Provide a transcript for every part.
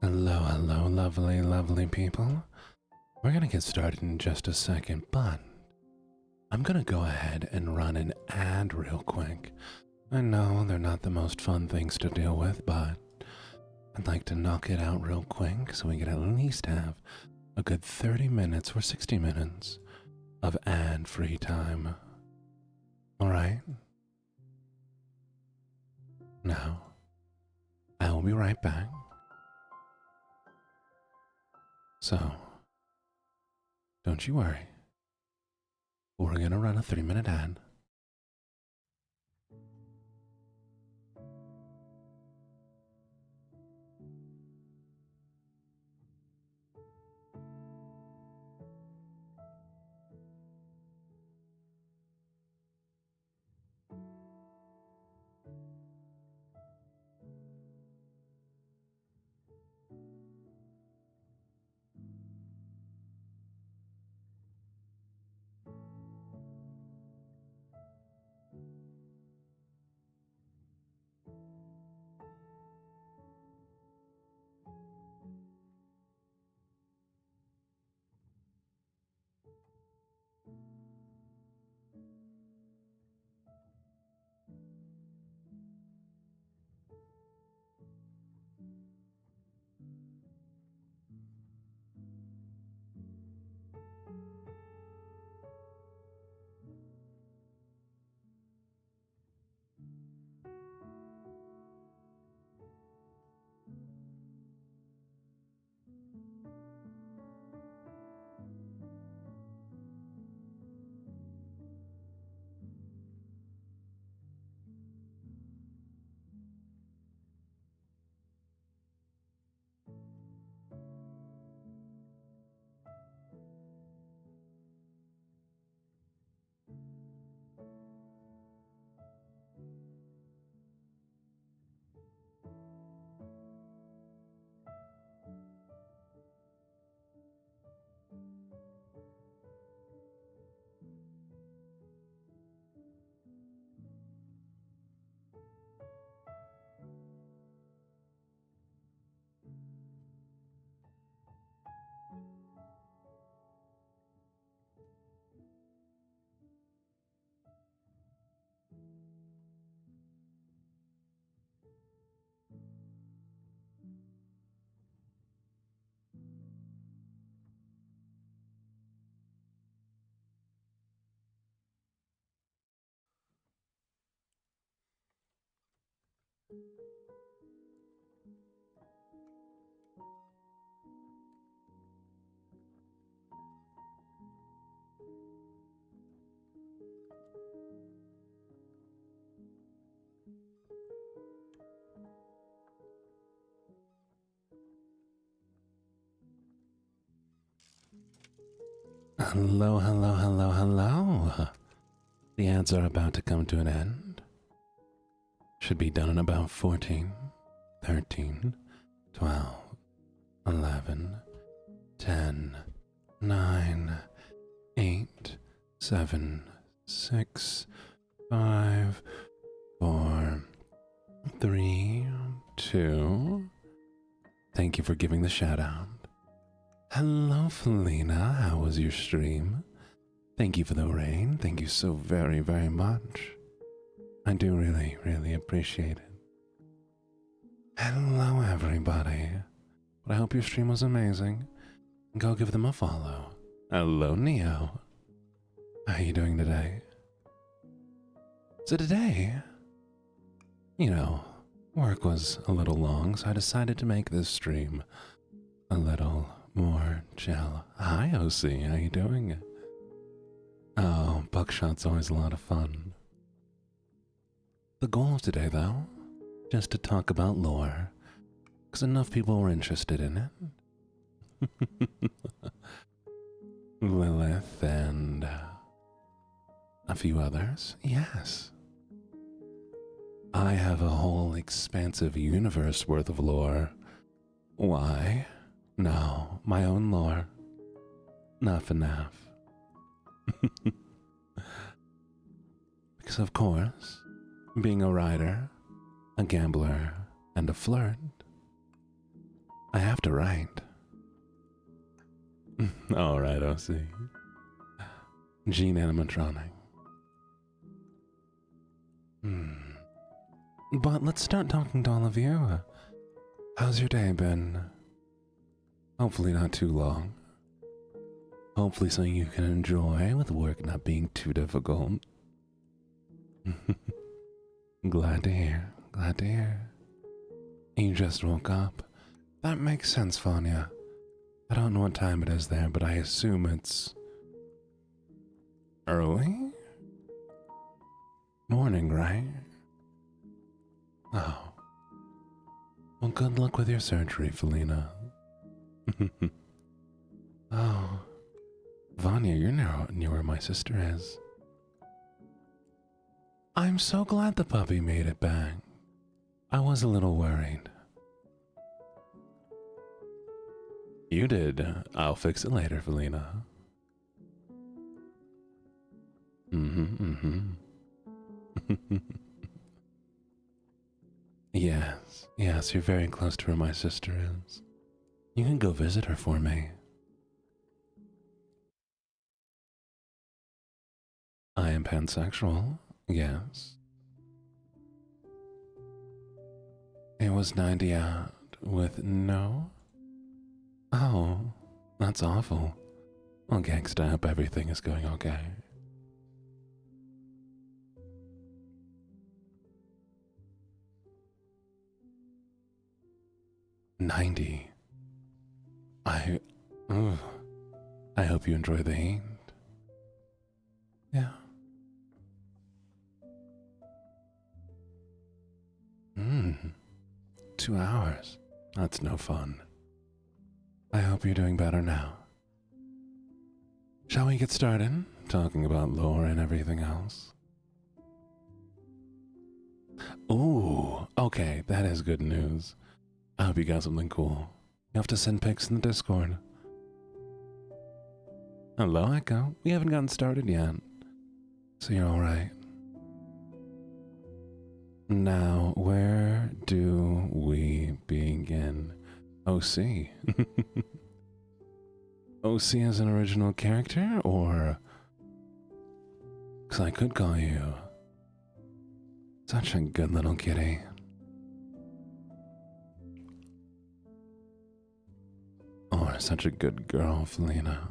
Hello, hello, lovely, lovely people. We're gonna get started in just a second, but I'm gonna go ahead and run an ad real quick. I know they're not the most fun things to deal with, but I'd like to knock it out real quick so we can at least have a good 30 minutes or 60 minutes of ad-free time. Alright? Now, I will be right back. So, don't you worry. We're gonna run a 3-minute ad. Hello, hello, hello, hello. The ads are about to come to an end. Should be done in about 14, 13, 12, 11, 10, 9, 8, 7, 6, 5, 4, 3, 2. Thank you for giving the shout out. Hello, Felina. How was your stream? Thank you for the rain. Thank you so very, very much. I do really, really appreciate it. Hello, everybody. But I hope your stream was amazing. Go give them a follow. Hello, Neo. How are you doing today? So today, work was a little long, so I decided to make this stream a little more chill. Hi, OC. How you doing? Oh, buckshot's always a lot of fun. The goal of today, though, just to talk about lore, because enough people were interested in it. Lilith and a few others, yes. I have a whole expansive universe worth of lore. Why? No, my own lore. Not FNAF. Because of course, being a writer, a gambler, and a flirt, I have to write. Alright, OC. Gene animatronic. But let's start talking to all of you. How's your day been? Hopefully not too long. Hopefully something you can enjoy with work not being too difficult. Glad to hear, glad to hear. You just woke up. That makes sense, Vanya. I don't know what time it is there, but I assume it's early? Morning, right? Oh. Well, good luck with your surgery, Felina. Oh. Vanya, you're near where my sister is. I'm so glad the puppy made it back. I was a little worried. You did. I'll fix it later, Felina. Yes, you're very close to where my sister is. You can go visit her for me. I am pansexual, yes. It was 90 out with no? Oh, that's awful. Well, gangsta, I hope everything is going okay. "90. I hope you enjoy the heat. Yeah. 2 hours. That's no fun. I hope you're doing better now. Shall we get started talking about lore and everything else? Ooh, okay, that is good news. I hope you got something cool. You have to send pics in the Discord. Hello, Echo. We haven't gotten started yet. So you're alright. Now, where do we begin? OC. OC as an original character, or... Because I could call you... Such a good little kitty. Or such a good girl, Felina.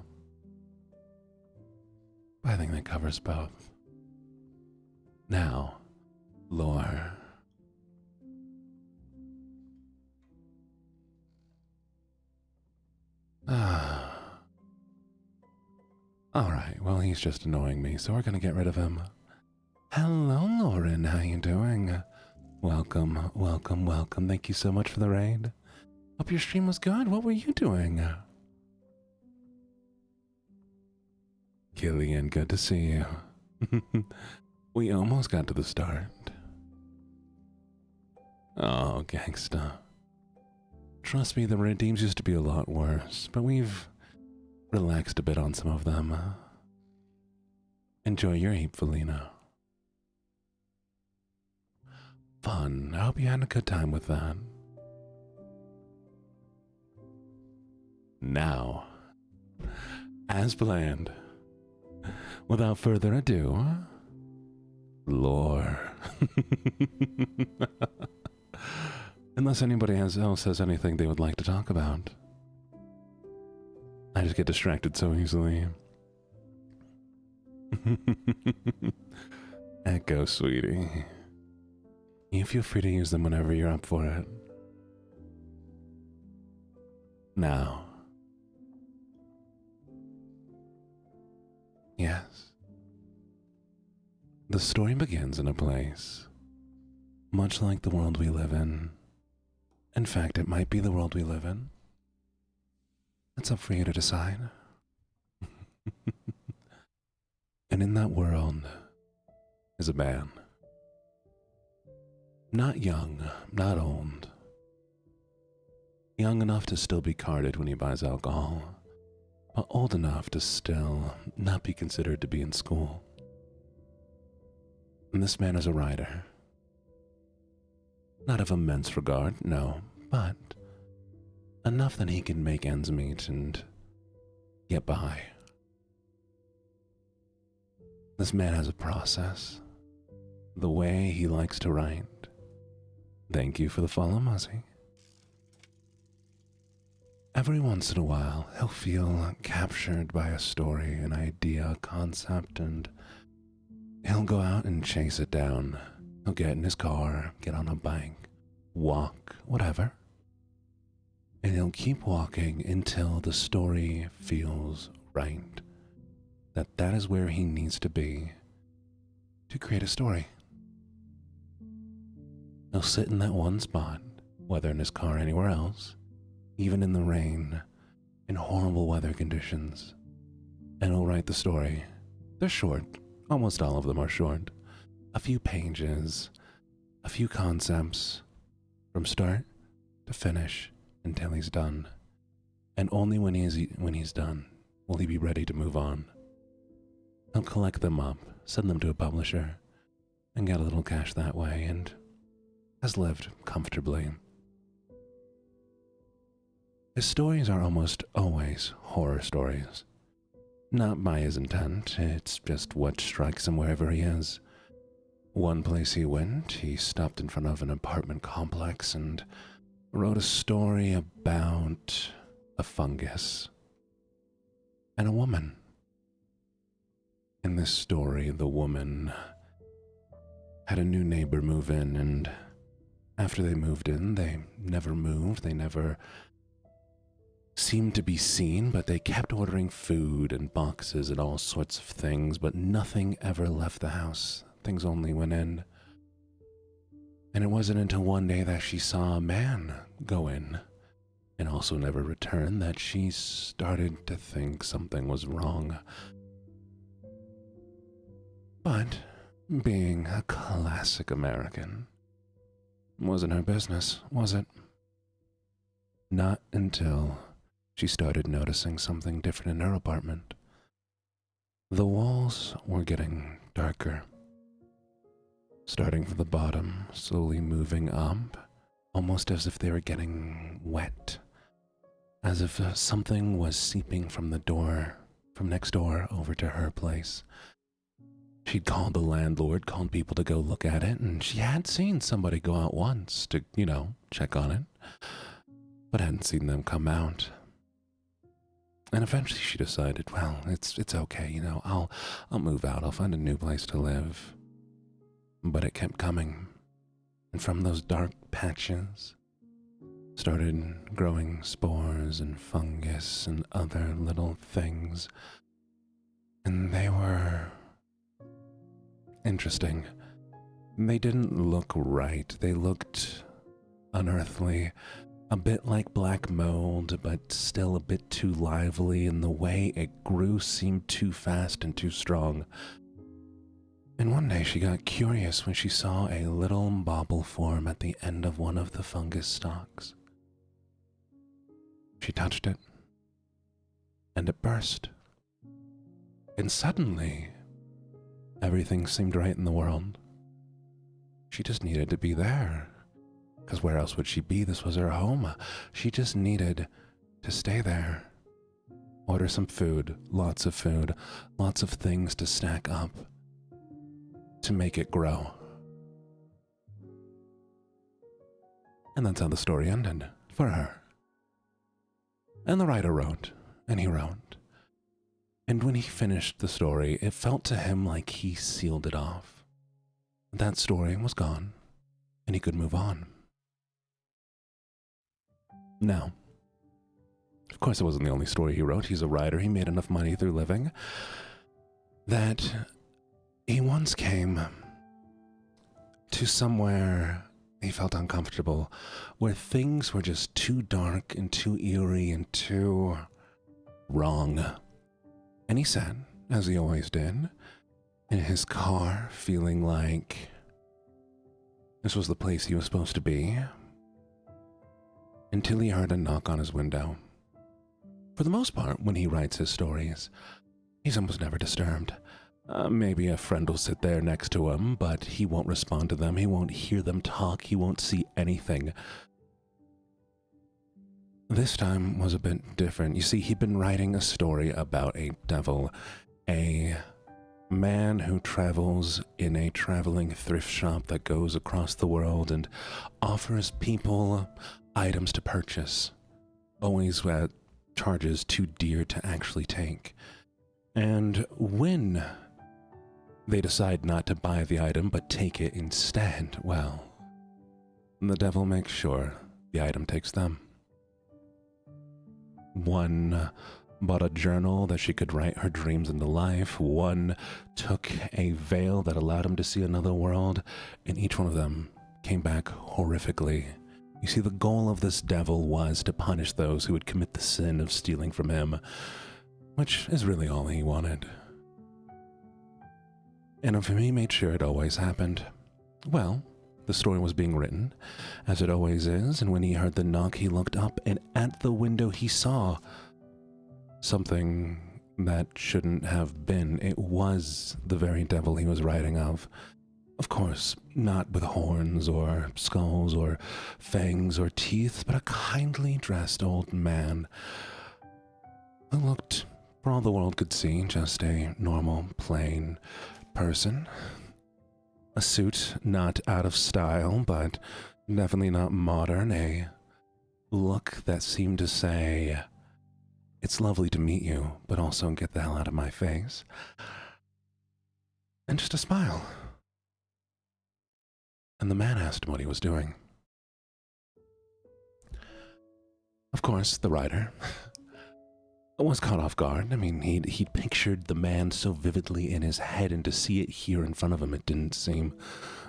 I think that covers both. Now, lore. Alright, well, he's just annoying me, so we're gonna get rid of him. Hello, Lauren, how you doing? Welcome, welcome, welcome. Thank you so much for the raid. Hope your stream was good. What were you doing? Killian, good to see you. We almost got to the start. Oh, gangsta. Trust me, the redeems used to be a lot worse, but we've relaxed a bit on some of them. Enjoy your heap, Felina. Fun. I hope you had a good time with that. Now, as planned, without further ado, lore. Unless anybody else has anything they would like to talk about. I just get distracted so easily. Echo, sweetie. You feel free to use them whenever you're up for it. Now. Yes. The story begins in a place much like the world we live in. In fact, it might be the world we live in. It's up for you to decide. And in that world is a man. Not young, not old. Young enough to still be carded when he buys alcohol, but old enough to still not be considered to be in school. And this man is a writer. Not of immense regard, no, but enough that he can make ends meet and get by. This man has a process, the way he likes to write. Thank you for the follow, Muzzy. Every once in a while, he'll feel captured by a story, an idea, a concept, and he'll go out and chase it down. He'll get in his car, get on a bike, walk, whatever. And he'll keep walking until the story feels right. That is where he needs to be to create a story. He'll sit in that one spot, whether in his car or anywhere else, even in the rain, in horrible weather conditions, and he'll write the story. They're short. Almost all of them are short. A few pages, a few concepts, from start to finish until he's done. And only when he's done will he be ready to move on. He'll collect them up, send them to a publisher, and get a little cash that way, and has lived comfortably. His stories are almost always horror stories. Not by his intent, it's just what strikes him wherever he is. One place he went, he stopped in front of an apartment complex and wrote a story about a fungus and a woman. In this story, the woman had a new neighbor move in, and after they moved in, they never moved, they never seemed to be seen, but they kept ordering food and boxes and all sorts of things, but nothing ever left the house. Things only went in. And it wasn't until one day that she saw a man go in and also never return that she started to think something was wrong. But being a classic American, wasn't her business, was it? Not until she started noticing something different in her apartment. The walls were getting darker, starting from the bottom, slowly moving up, almost as if they were getting wet, as if something was seeping from the door, from next door over to her place. She'd called the landlord, called people to go look at it, and she had seen somebody go out once to, check on it, but hadn't seen them come out. And eventually she decided, well, it's okay, I'll move out, I'll find a new place to live. But it kept coming, and from those dark patches started growing spores and fungus and other little things, and they were interesting. They didn't look right, they looked unearthly, a bit like black mold, but still a bit too lively, and the way it grew seemed too fast and too strong. And one day she got curious when she saw a little bauble form at the end of one of the fungus stalks. She touched it, and it burst. And suddenly, everything seemed right in the world. She just needed to be there, because where else would she be? This was her home. She just needed to stay there. order some food, lots of things to stack up to make it grow. And that's how the story ended for her. And the writer wrote, and he wrote. And when he finished the story, it felt to him like he sealed it off. That story was gone, and he could move on. Now, of course, it wasn't the only story he wrote. He's a writer. He made enough money through living that he once came to somewhere he felt uncomfortable, where things were just too dark and too eerie and too wrong. And he sat, as he always did, in his car, feeling like this was the place he was supposed to be, until he heard a knock on his window. For the most part, when he writes his stories, he's almost never disturbed. Maybe a friend will sit there next to him, but he won't respond to them. He won't hear them talk. He won't see anything. This time was a bit different. You see, he'd been writing a story about a devil, a man who travels in a traveling thrift shop that goes across the world and offers people items to purchase, always at charges too dear to actually take. And when they decide not to buy the item but take it instead, well, the devil makes sure the item takes them. One bought a journal that she could write her dreams into life. One took a veil that allowed him to see another world, and each one of them came back horrifically. You see, the goal of this devil was to punish those who would commit the sin of stealing from him, which is really all he wanted. And if he made sure it always happened, well, the story was being written, as it always is, and when he heard the knock, he looked up, and at the window he saw something that shouldn't have been. It was the very devil he was writing of. Of course, not with horns or skulls or fangs or teeth, but a kindly dressed old man who looked, for all the world could see, just a normal, plain person. A suit not out of style, but definitely not modern. A look that seemed to say, "It's lovely to meet you, but also get the hell out of my face." And just a smile. And the man asked him what he was doing. Of course, the writer was caught off guard. I mean, he'd pictured the man so vividly in his head, and to see it here in front of him, it didn't seem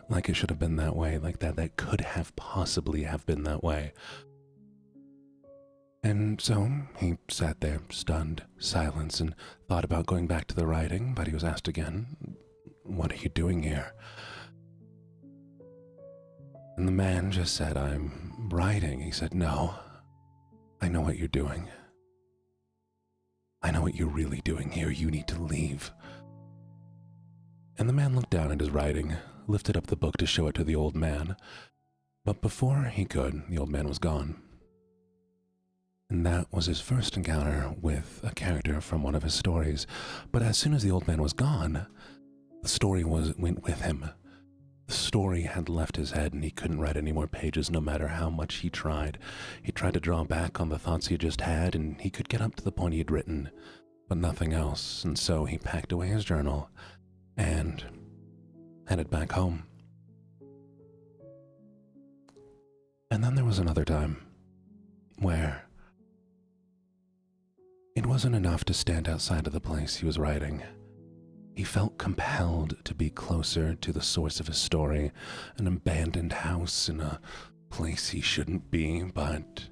like it should have been that way, like that could have possibly have been that way. And so he sat there, stunned silence, and thought about going back to the writing, but he was asked again, "What are you doing here?" And the man just said, "I'm writing." He said, "No, I know what you're doing. I know what you're really doing here. You need to leave." And the man looked down at his writing, lifted up the book to show it to the old man. But before he could, the old man was gone. And that was his first encounter with a character from one of his stories. But as soon as the old man was gone, the story went with him. The story had left his head, and he couldn't write any more pages no matter how much he tried. He tried to draw back on the thoughts he had just had, and he could get up to the point he had written, but nothing else. And so he packed away his journal and headed back home. And then there was another time where it wasn't enough to stand outside of the place he was writing. He felt compelled to be closer to the source of his story, an abandoned house in a place he shouldn't be, but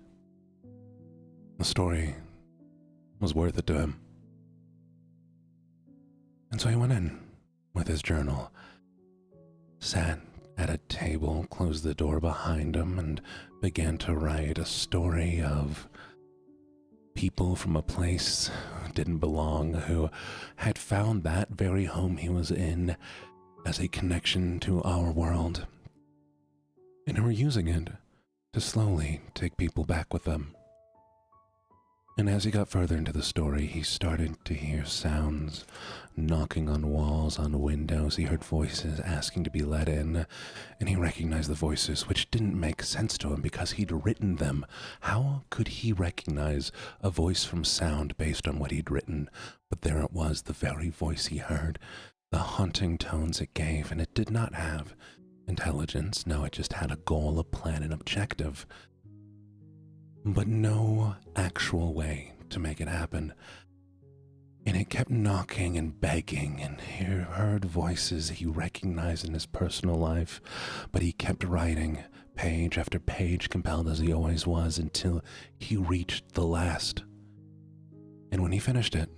the story was worth it to him. And so he went in with his journal, sat at a table, closed the door behind him, and began to write a story of people from a place who didn't belong, who had found that very home he was in as a connection to our world, and who were using it to slowly take people back with them. And as he got further into the story, he started to hear sounds, knocking on walls, on windows. He heard voices asking to be let in, and he recognized the voices, which didn't make sense to him because he'd written them. How could he recognize a voice from sound based on what he'd written? But there it was, the very voice he heard, the haunting tones it gave, and it did not have intelligence. No, it just had a goal, a plan, an objective, but no actual way to make it happen. And it kept knocking and begging, and he heard voices he recognized in his personal life, but he kept writing page after page, compelled as he always was, until he reached the last. And when he finished it,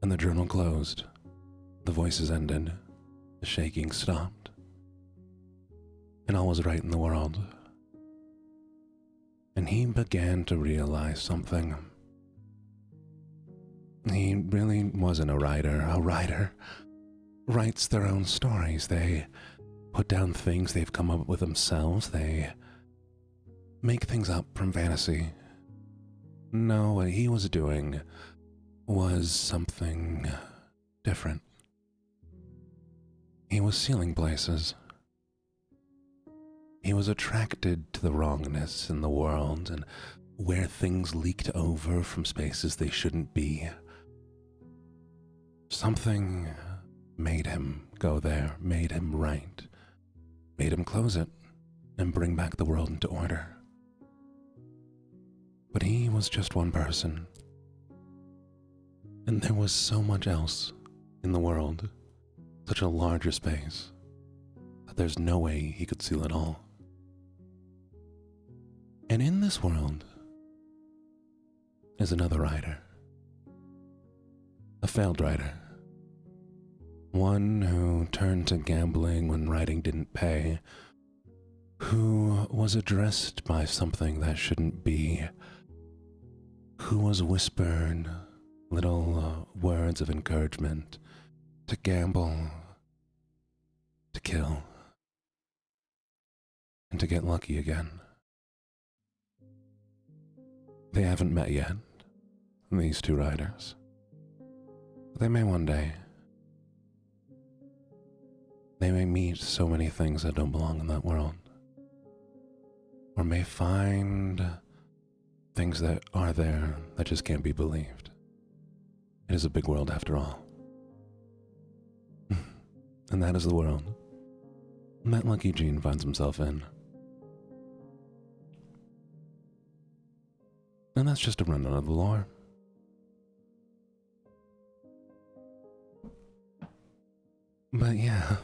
and the journal closed, the voices ended, the shaking stopped, and all was right in the world. And he began to realize something. He really wasn't a writer. A writer writes their own stories. They put down things they've come up with themselves. They make things up from fantasy. No, what he was doing was something different. He was sealing places. He was attracted to the wrongness in the world and where things leaked over from spaces they shouldn't be. Something made him go there, made him write, made him close it and bring back the world into order. But he was just one person. And there was so much else in the world, such a larger space, that there's no way he could seal it all. And in this world is another writer. A failed writer. One who turned to gambling when writing didn't pay. Who was addressed by something that shouldn't be. Who was whispered little words of encouragement to gamble, to kill, and to get lucky again. They haven't met yet, these two writers. But they may one day. They may meet so many things that don't belong in that world. Or may find things that are there that just can't be believed. It is a big world after all. And that is the world that LuckyJene finds himself in. And that's just a rundown of the lore. But yeah.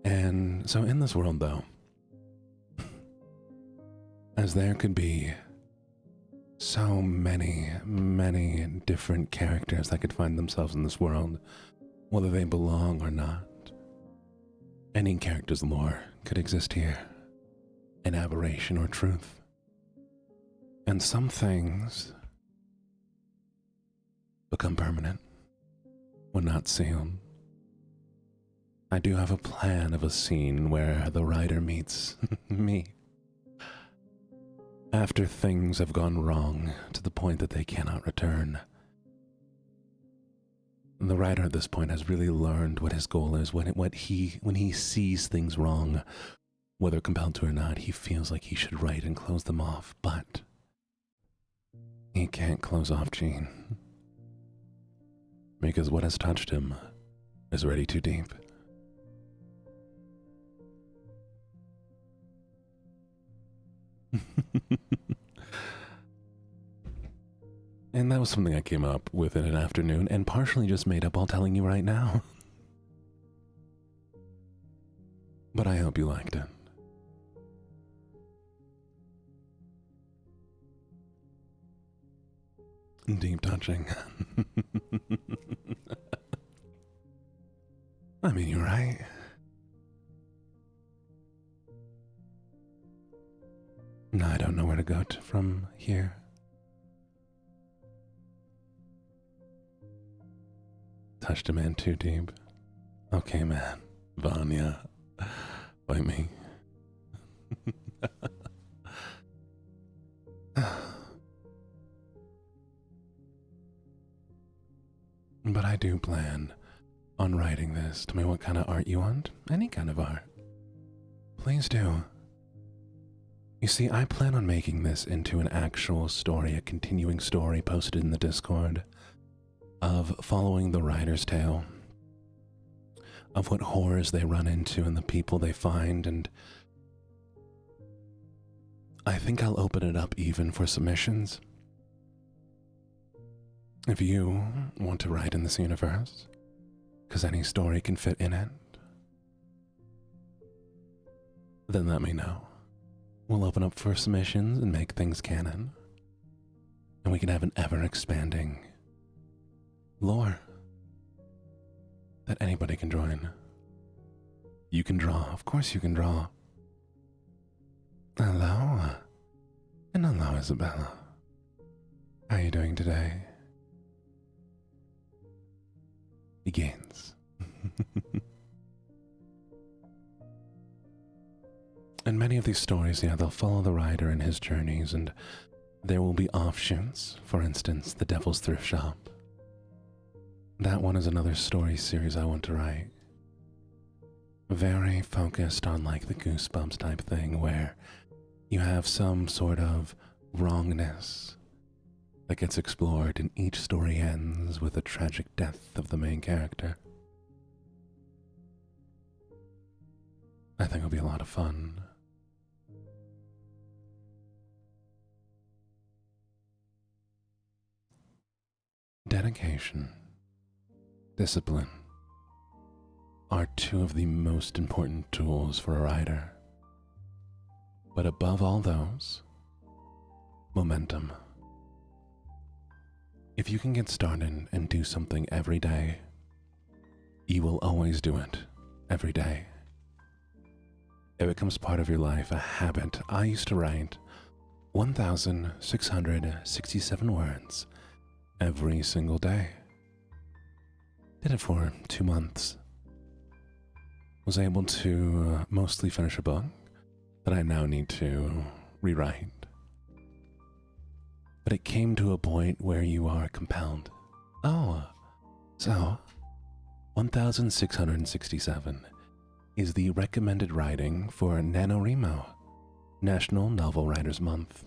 And so in this world, though, as there could be so many, many different characters that could find themselves in this world, whether they belong or not. Any character's lore could exist here, an aberration or truth. And some things become permanent when not sealed. I do have a plan of a scene where the writer meets me. After things have gone wrong to the point that they cannot return. The writer at this point has really learned what his goal is. When he sees things wrong, whether compelled to or not, he feels like he should write and close them off. But he can't close off Gene. Because what has touched him is already too deep. And that was something I came up with in an afternoon and partially just made up while telling you right now. But I hope you liked it. Deep touching. I mean, you're right. No, I don't know where to go from here. touched a man too deep. Okay, man. Vanya. Bite me. But I do plan on writing this. Tell me what kind of art you want. Any kind of art. Please do. You see, I plan on making this into an actual story, a continuing story posted in the Discord of following the writer's tale, of what horrors they run into and the people they find, and I think I'll open it up even for submissions. If you want to write in this universe, because any story can fit in it, then let me know. We'll open up for submissions and make things canon, and we can have an ever-expanding lore that anybody can join. You can draw. Of course you can draw. Hello. And hello, Isabella. How are you doing today? Begins. And many of these stories, they'll follow the writer in his journeys, and there will be offshoots. For instance, The Devil's Thrift Shop. That one is another story series I want to write. Very focused on like the Goosebumps type thing, where you have some sort of wrongness that gets explored, and each story ends with the tragic death of the main character. I think it'll be a lot of fun. Dedication, discipline are two of the most important tools for a writer. But above all those, momentum. If you can get started and do something every day, you will always do it every day. It becomes part of your life, a habit. I used to write 1,667 words every single day. Did it for 2 months. Was able to mostly finish a book that I now need to rewrite. But it came to a point where you are compelled. Oh, so 1,667 is the recommended writing for NaNoWriMo, National Novel Writers Month.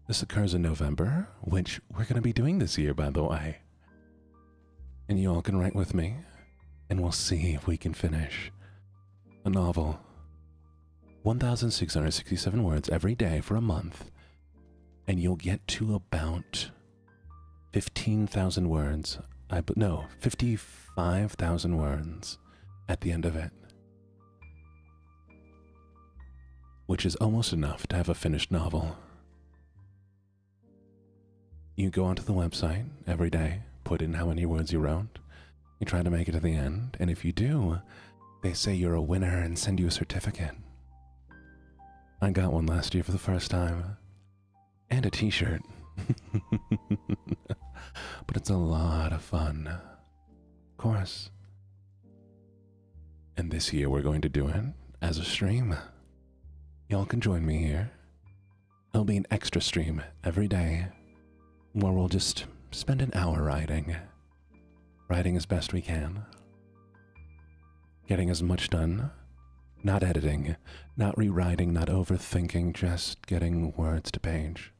This occurs in November, which we're going to be doing this year, by the way. And you all can write with me, and we'll see if we can finish a novel. 1,667 words every day for a month, and you'll get to about 15,000 words. 55,000 words at the end of it, which is almost enough to have a finished novel. You go onto the website every day, put in how many words you wrote, you try to make it to the end, and if you do, they say you're a winner and send you a certificate. I got one last year for the first time, and a t-shirt. But it's a lot of fun, of course. And this year we're going to do it as a stream. Y'all can join me here. It'll be an extra stream every day, where we'll just spend an hour writing as best we can, getting as much done, not editing, not rewriting, not overthinking, just getting words to page.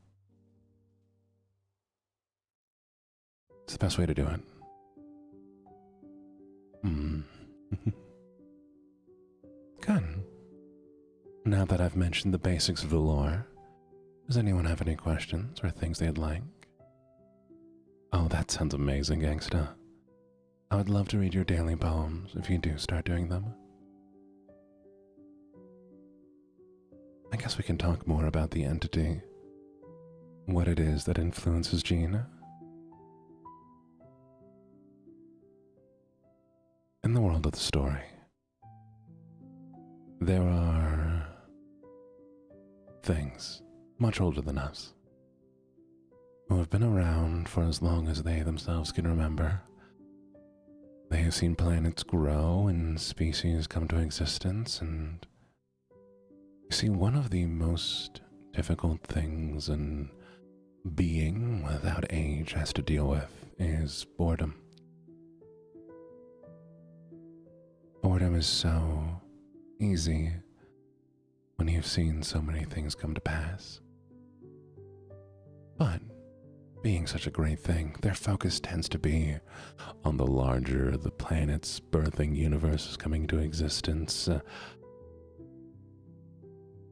It's the best way to do it. Good. Now that I've mentioned the basics of the lore, does anyone have any questions or things they'd like? Oh, that sounds amazing, gangsta. I would love to read your daily poems if you do start doing them. I guess we can talk more about the entity, what it is that influences Gene. In the world of the story, there are things much older than us who have been around for as long as they themselves can remember, They have seen planets grow and species come to existence, and you see, one of the most difficult things an being without age has to deal with is boredom. Boredom is so easy when you've seen so many things come to pass. But being such a great thing, their focus tends to be on the larger, the planets birthing, universes coming to existence.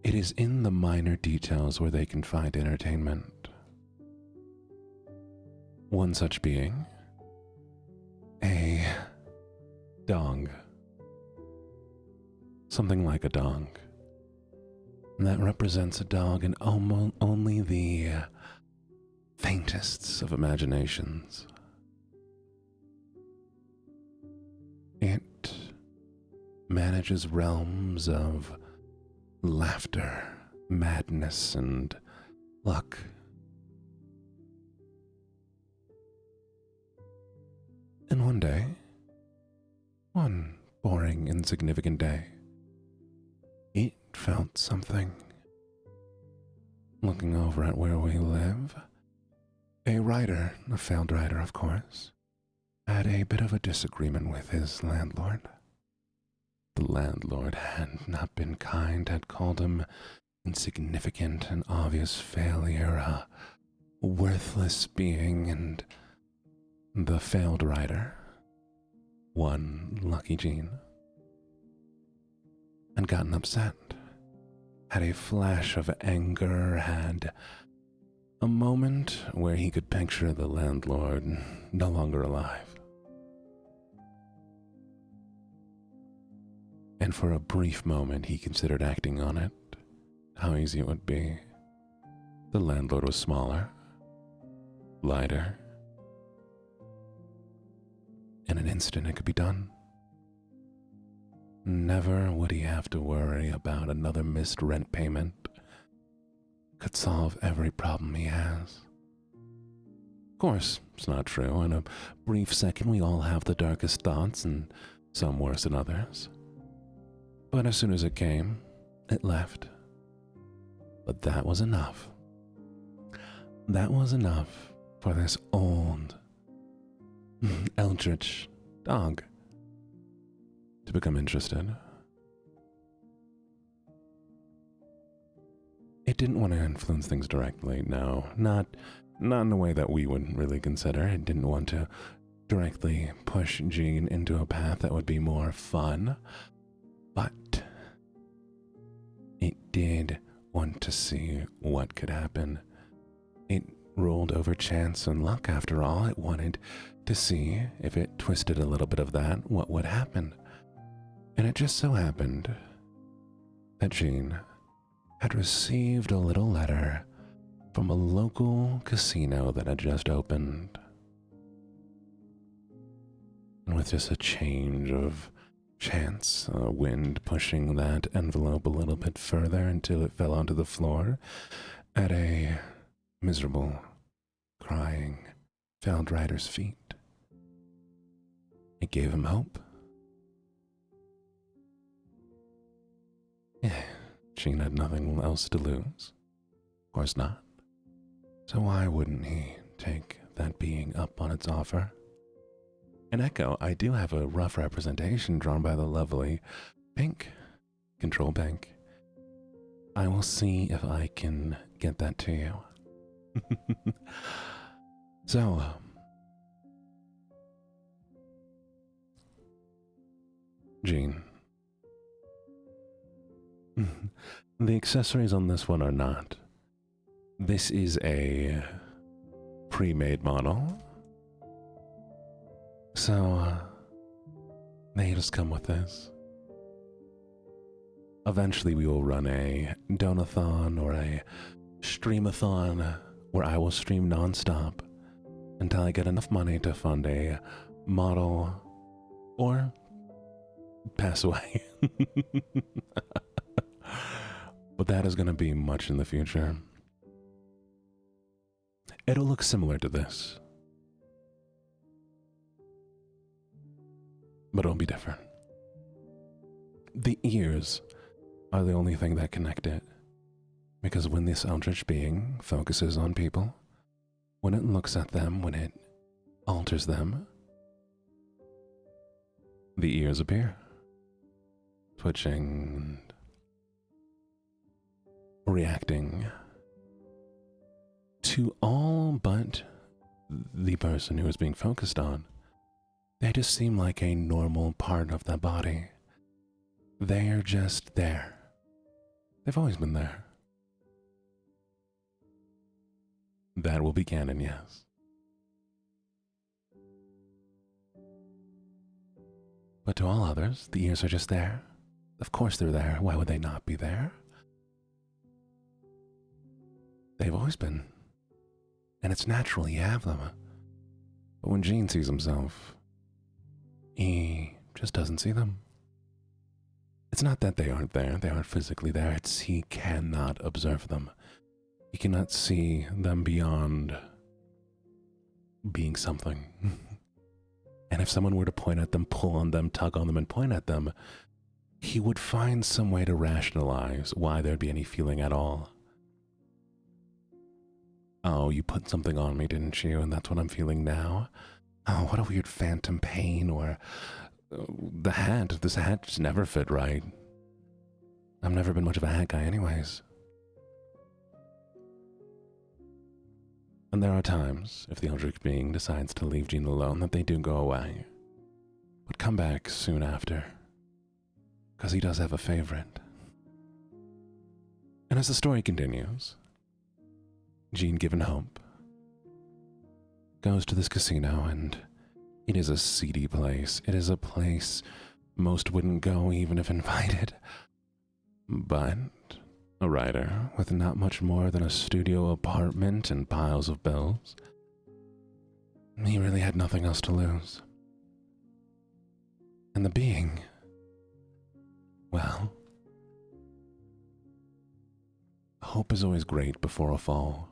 It is in the minor details where they can find entertainment. One such being, a dong. Something like a dong. And that represents a dog in only the faintest of imaginations. It manages realms of laughter, madness, and luck. And one day, one boring, insignificant day, it felt something. Looking over at where we live, a writer, a failed writer of course, had a bit of a disagreement with his landlord. The landlord had not been kind, had called him insignificant, an obvious failure, a worthless being, and the failed writer, one LuckyJene, had gotten upset, had a flash of anger, had a moment where he could picture the landlord no longer alive. And for a brief moment he considered acting on it, how easy it would be. The landlord was smaller, lighter. In an instant it could be done. Never would he have to worry about another missed rent payment. Could solve every problem he has. Of course, it's not true. In a brief second we all have the darkest thoughts, and some worse than others. But as soon as it came, it left. But that was enough. That was enough for this old, eldritch dog to become interested. It didn't want to influence things directly, no. Not in a way that we would really consider. It didn't want to directly push Jean into a path that would be more fun. But it did want to see what could happen. It ruled over chance and luck after all. It wanted to see if it twisted a little bit of that, what would happen. And it just so happened that Jean had received a little letter from a local casino that had just opened. And with just a change of chance, a wind pushing that envelope a little bit further until it fell onto the floor at a miserable, crying, failed rider's feet. It gave him hope. Yeah, Jean had nothing else to lose. Of course not. So why wouldn't he take that being up on its offer? And Echo, I do have a rough representation drawn by the lovely Pink, Control Pink. I will see if I can get that to you. So, Jean. The accessories on this one are not. This is a pre-made model. So, they just come with this. Eventually we will run a donathon or a streamathon where I will stream nonstop until I get enough money to fund a model or pass away. But that is going to be much in the future. It'll look similar to this. but it'll be different. The ears are the only thing that connect it. Because when this eldritch being focuses on people, when it looks at them, when it alters them, the ears appear, twitching, reacting to all but the person who is being focused on. They just seem like a normal part of the body. They're just there. They've always been there. That will be canon, yes. But to all others, the ears are just there. Of course they're there. Why would they not be there? They've always been. And it's natural you have them. But when Gene sees himself, he just doesn't see them. It's not that they aren't there. They aren't physically there. It's he cannot observe them. He cannot see them beyond being something. And if someone were to point at them, pull on them, tug on them, and point at them, he would find some way to rationalize why there'd be any feeling at all. Oh, you put something on me, didn't you? And that's what I'm feeling now? Oh, what a weird phantom pain. Or the hat. This hat just never fit right. I've never been much of a hat guy anyways. And there are times, if the eldritch being decides to leave Gene alone, that they do go away, but come back soon after, because he does have a favorite. And as the story continues, Gene, given hope, goes to this casino, and it is a seedy place. It is a place most wouldn't go even if invited. But a writer with not much more than a studio apartment and piles of bills, he really had nothing else to lose. And the being, well, hope is always great before a fall.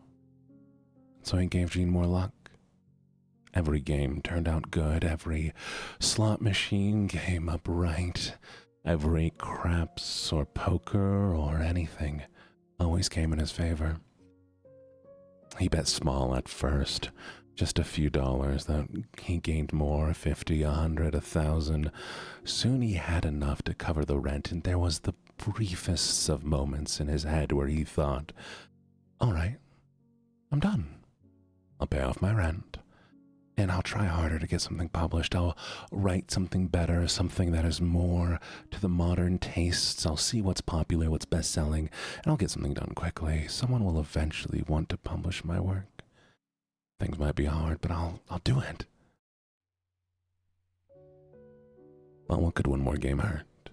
So he gave Gene more luck. Every game turned out good. Every slot machine came up right. Every craps or poker or anything always came in his favor. He bet small at first, just a few dollars, that he gained more, 50, 100, 1,000. Soon he had enough to cover the rent, and there was the briefest of moments in his head where he thought, all right, I'm done. I'll pay off my rent. And I'll try harder to get something published. I'll write something better, something that is more to the modern tastes. I'll see what's popular, what's best-selling, and I'll get something done quickly. Someone will eventually want to publish my work. Things might be hard, but I'll do it. But what could one more game hurt?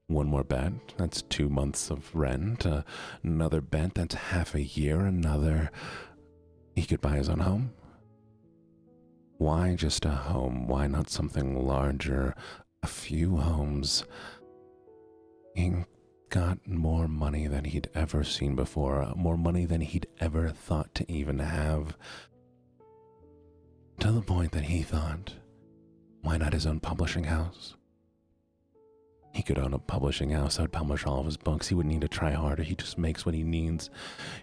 One more bet, that's 2 months of rent. Another bet, that's half a year. Another, he could buy his own home. Why just a home? Why not something larger? A few homes. He got more money than he'd ever seen before, more money than he'd ever thought to even have. To the point that he thought, why not his own publishing house? He could own a publishing house that would publish all of his books. He wouldn't need to try harder. He just makes what he needs.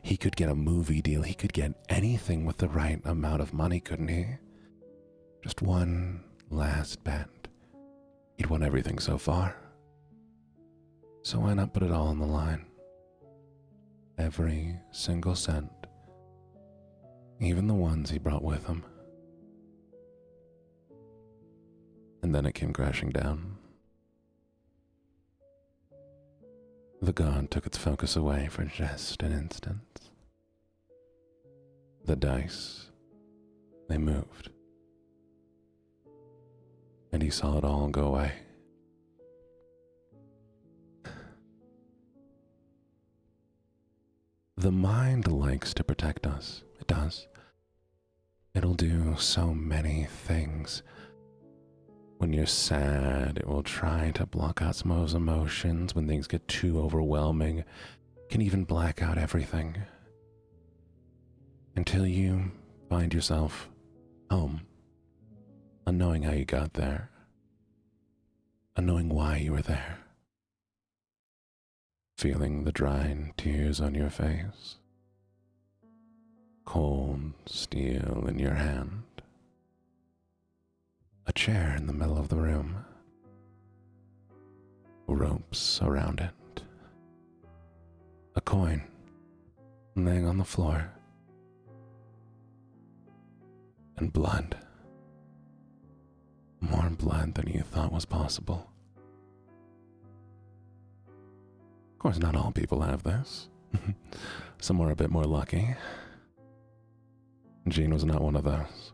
He could get a movie deal. He could get anything with the right amount of money, couldn't he? Just one last bet. He'd won everything so far. So why not put it all on the line? Every single cent. Even the ones he brought with him. And then it came crashing down. The god took its focus away for just an instant. The dice, they moved. And he saw it all go away. The mind likes to protect us. It does. It'll do so many things. When you're sad, it will try to block out some of those emotions. When things get too overwhelming, it can even black out everything. Until you find yourself home, unknowing how you got there. and knowing why you were there. Feeling the drying tears on your face, cold steel in your hand, a chair in the middle of the room, ropes around it, a coin laying on the floor, and blood. More blood than you thought was possible. Of course, not all people have this. Some are a bit more lucky. Jean was not one of those.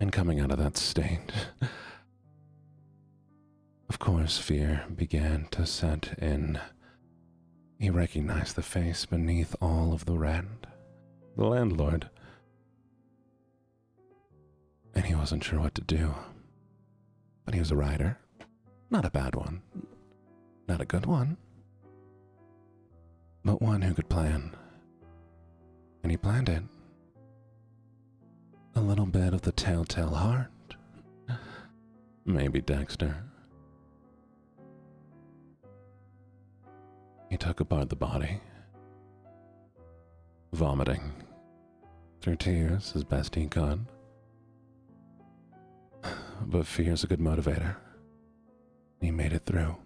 And coming out of that state, of course, fear began to set in. He recognized the face beneath all of the red, the landlord. And he wasn't sure what to do. But he was a writer. Not a bad one. Not a good one. But one who could plan. And he planned it. A little bit of the telltale heart. Maybe Dexter. He took apart the body, vomiting through tears as best he could. But fear's a good motivator. He made it through.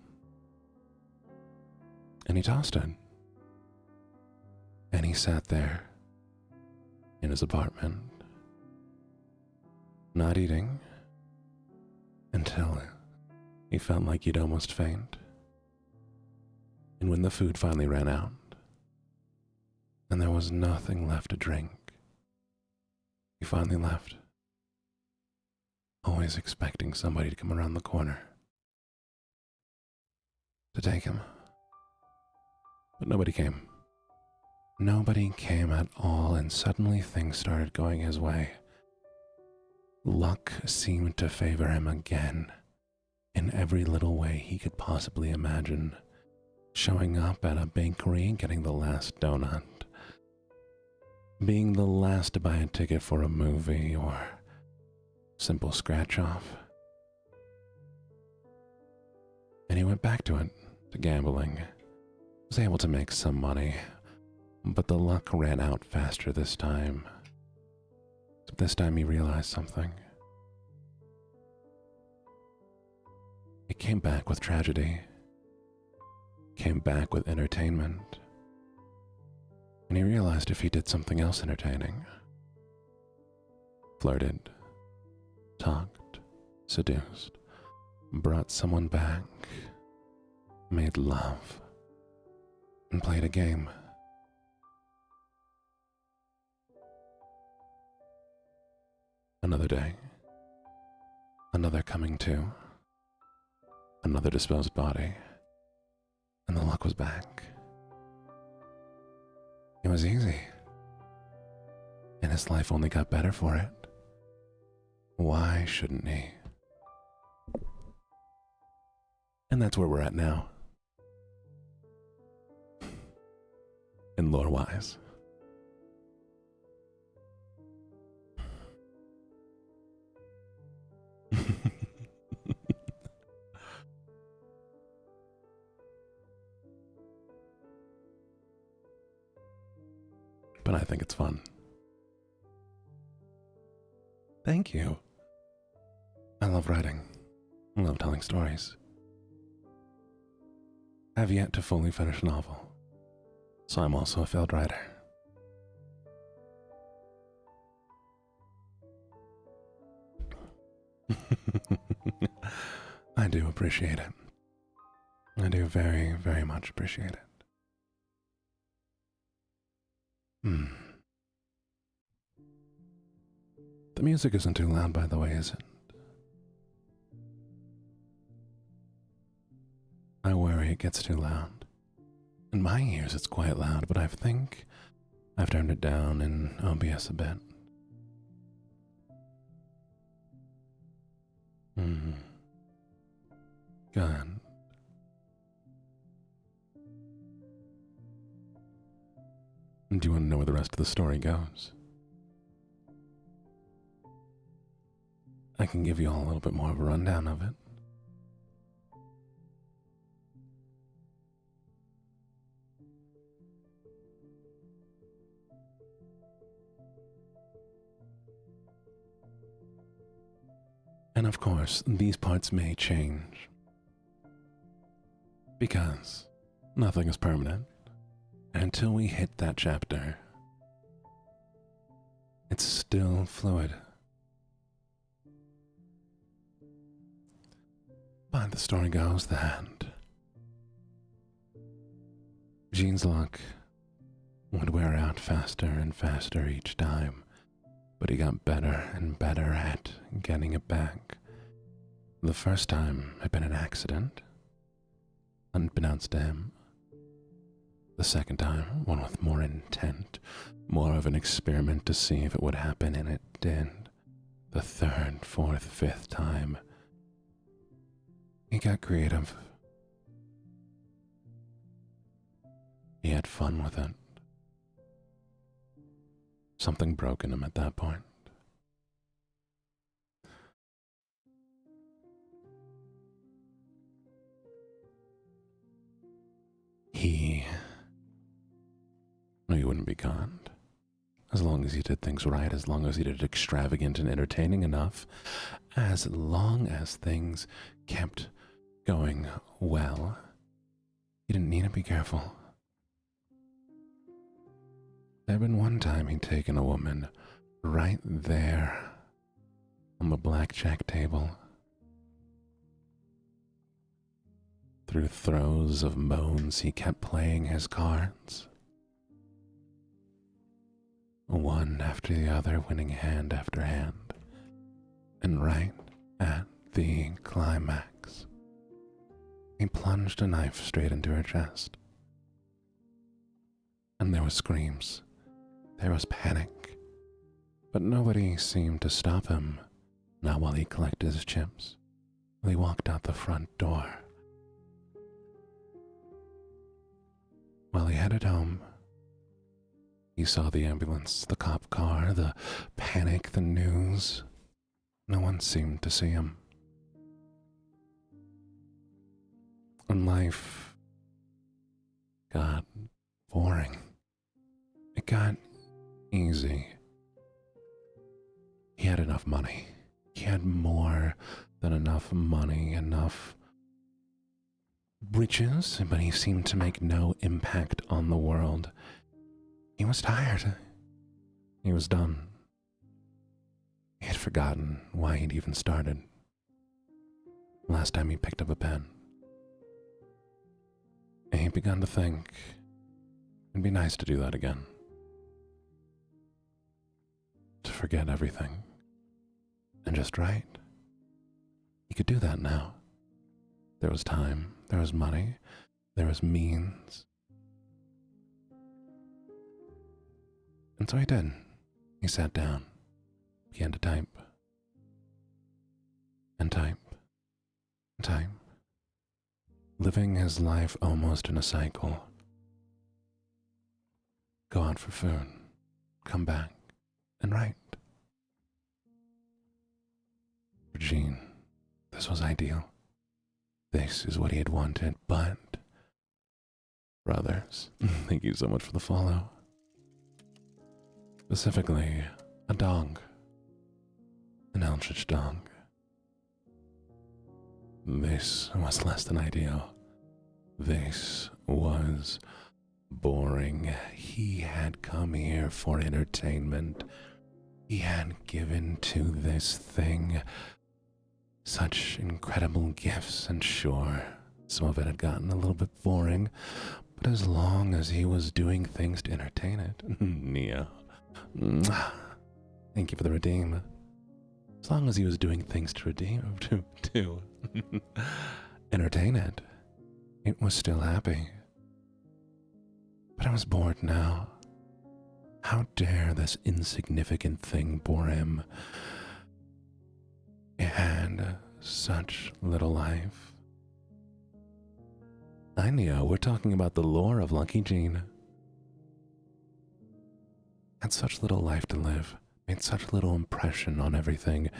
And he tossed it. And he sat there in his apartment, not eating until he felt like he'd almost faint. And when the food finally ran out, and there was nothing left to drink, he finally left, always expecting somebody to come around the corner to take him. But nobody came. Nobody came at all, and suddenly things started going his way. Luck seemed to favor him again, in every little way he could possibly imagine. Showing up at a bakery, getting the last donut, being the last to buy a ticket for a movie or simple scratch off. And he went back to it, to gambling. Was able to make some money, but the luck ran out faster this time. This time he realized something. It came back with tragedy. Came back with entertainment. And he realized if he did something else entertaining, flirted, talked, seduced, brought someone back, made love, and played a game. Another day, another coming to, another disposed body. And the luck was back. It was easy. And his life only got better for it. Why shouldn't he? And that's where we're at now. In lore-wise. But I think it's fun. Thank you. I love writing. I love telling stories. I have yet to fully finish a novel, so I'm also a failed writer. I do appreciate it. I do very, very much appreciate it. The music isn't too loud, by the way, is it? I worry it gets too loud. In my ears, it's quite loud, but I think I've turned it down in OBS a bit. Good. Do you want to know where the rest of the story goes? I can give you all a little bit more of a rundown of it. And of course, these parts may change, because nothing is permanent. Until we hit that chapter, it's still fluid. But the story goes that Jean's luck would wear out faster and faster each time, but he got better and better at getting it back. The first time had been an accident, unbeknownst to him. The second time, one with more intent, more of an experiment to see if it would happen, and it did. The third, fourth, fifth time, he got creative. He had fun with it. Something broke in him at that point. He knew he wouldn't be conned. As long as he did things right, as long as he did extravagant and entertaining enough, as long as things kept going well, he didn't need to be careful. There had been one time he'd taken a woman right there on the blackjack table. Through throes of moans, he kept playing his cards. One after the other, winning hand after hand. And right at the climax, he plunged a knife straight into her chest. And there were screams. There was panic. But nobody seemed to stop him, not while he collected his chips. He walked out the front door. While he headed home, he saw the ambulance, the cop car, the panic, the news. No one seemed to see him. And life got boring. It got easy. He had enough money. He had more than enough money, enough riches, but he seemed to make no impact on the world. He was tired. He was done. He had forgotten why he'd even started. Last time he picked up a pen. And he'd begun to think it'd be nice to do that again. To forget everything. And just write. He could do that now. There was time, there was money, there was means. And so he did. He sat down, began to type. And type. And type. Living his life almost in a cycle. Go out for food, come back, and write. For Jean, this was ideal. This is what he had wanted, but for others, thank you so much for the follow. Specifically, a dog. An eldritch dog. This was less than ideal. This was boring. He had come here for entertainment. He had given to this thing such incredible gifts, and sure, some of it had gotten a little bit boring, but as long as he was doing things to entertain it, Nia, thank you for the redeem. As long as he was doing things to to entertain it, it was still happy. But I was bored now. How dare this insignificant thing bore him? It had such little life. I know, we're talking about the lore of LuckyJene. Had such little life to live, made such little impression on everything.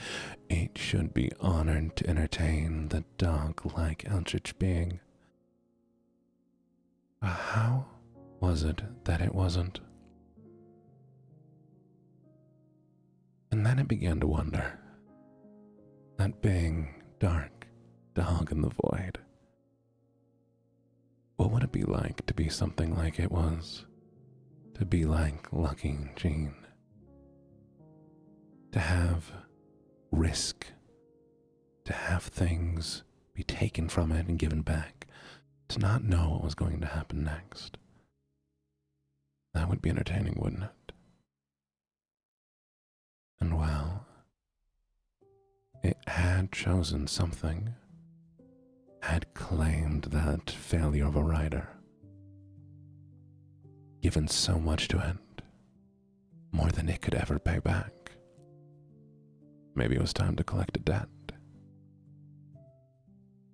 It should be honored to entertain the dog-like eldritch being. How was it that it wasn't? And then it began to wonder. That big, dark dog in the void. What would it be like to be something like it was? To be like LuckyJene? To have risk? To have things be taken from it and given back? To not know what was going to happen next? That would be entertaining, wouldn't it? And well, it had chosen something, had claimed that failure of a rider, given so much to it, more than it could ever pay back. Maybe it was time to collect a debt.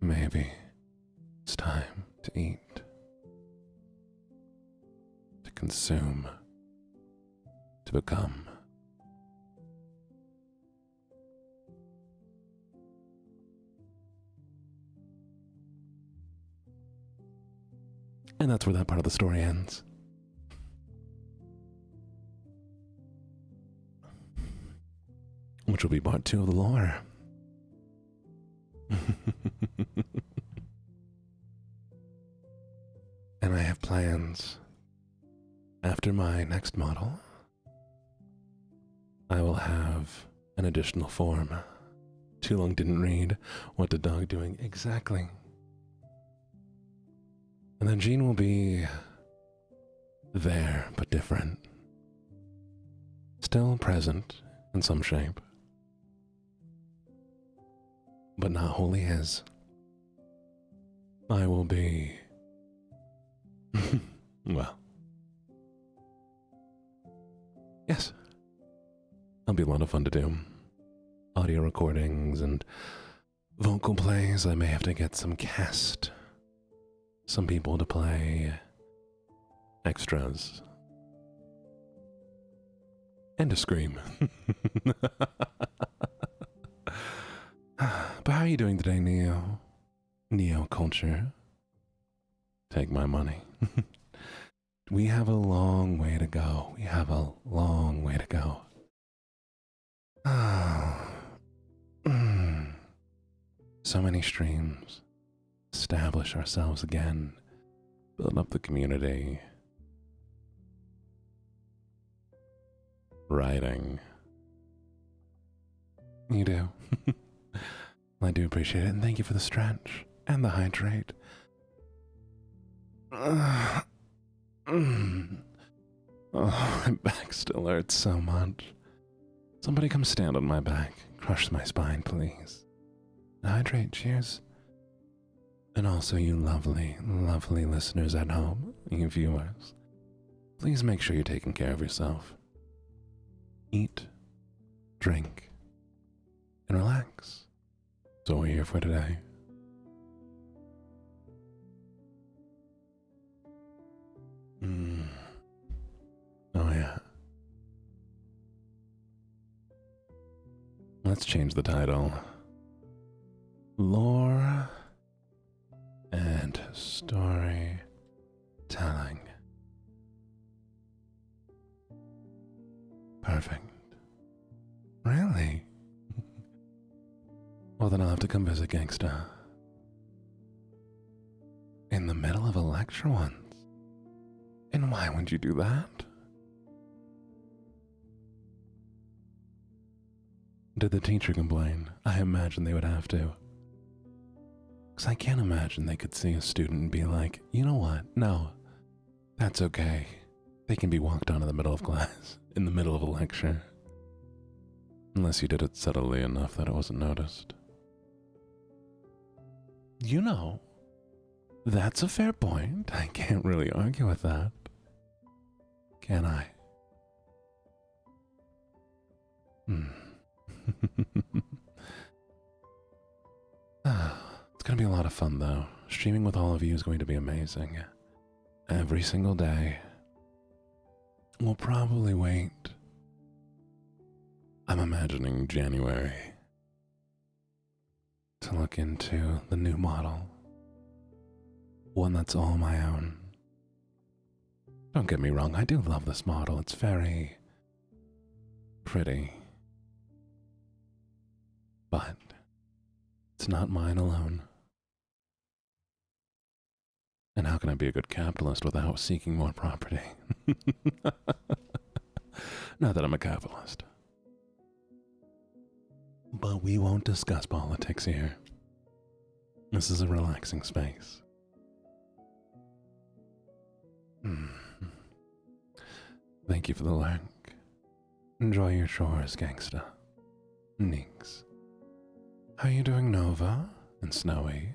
Maybe it's time to eat, to consume, to become. And that's where that part of the story ends. Which will be part 2 of the lore. And I have plans. After my next model, I will have an additional form. Too long didn't read. What the dog doing exactly? And then Jean will be there, but different. Still present in some shape, but not wholly his. I will be, well, yes, that'll be a lot of fun to do. Audio recordings and vocal plays. I may have to get some cast, some people to play extras, and to scream. But how are you doing today, Neo? Neo culture. Take my money. We have a long way to go. We have a long way to go. So many streams. Establish ourselves again. Build up the community. Writing. You do. I do appreciate it, and thank you for the stretch and the hydrate. Oh, my back still hurts so much. Somebody come stand on my back. Crush my spine, please. Hydrate, cheers. And also, you lovely, lovely listeners at home, you viewers, please make sure you're taking care of yourself. Eat, drink, and relax. That's what we're here for today. Oh yeah. Let's change the title. Lore and storytelling. Perfect. Really? Well, then I'll have to come visit Gangsta. In the middle of a lecture once. And why would you do that? Did the teacher complain? I imagine they would have to. Because I can't imagine they could see a student and be like, you know what? No, that's okay. They can be walked on in the middle of class, in the middle of a lecture. Unless you did it subtly enough that it wasn't noticed. You know, that's a fair point. I can't really argue with that. Can I? It's gonna be a lot of fun though. Streaming with all of you is going to be amazing. Every single day. We'll probably wait I'm imagining January to look into the new model, one that's all my own. Don't get me wrong, I do love this model. It's very pretty, but it's not mine alone. And how can I be a good capitalist without seeking more property? Not that I'm a capitalist. But we won't discuss politics here. This is a relaxing space. Thank you for the lurk. Enjoy your chores, gangsta. Ninx. How you doing, Nova and Snowy?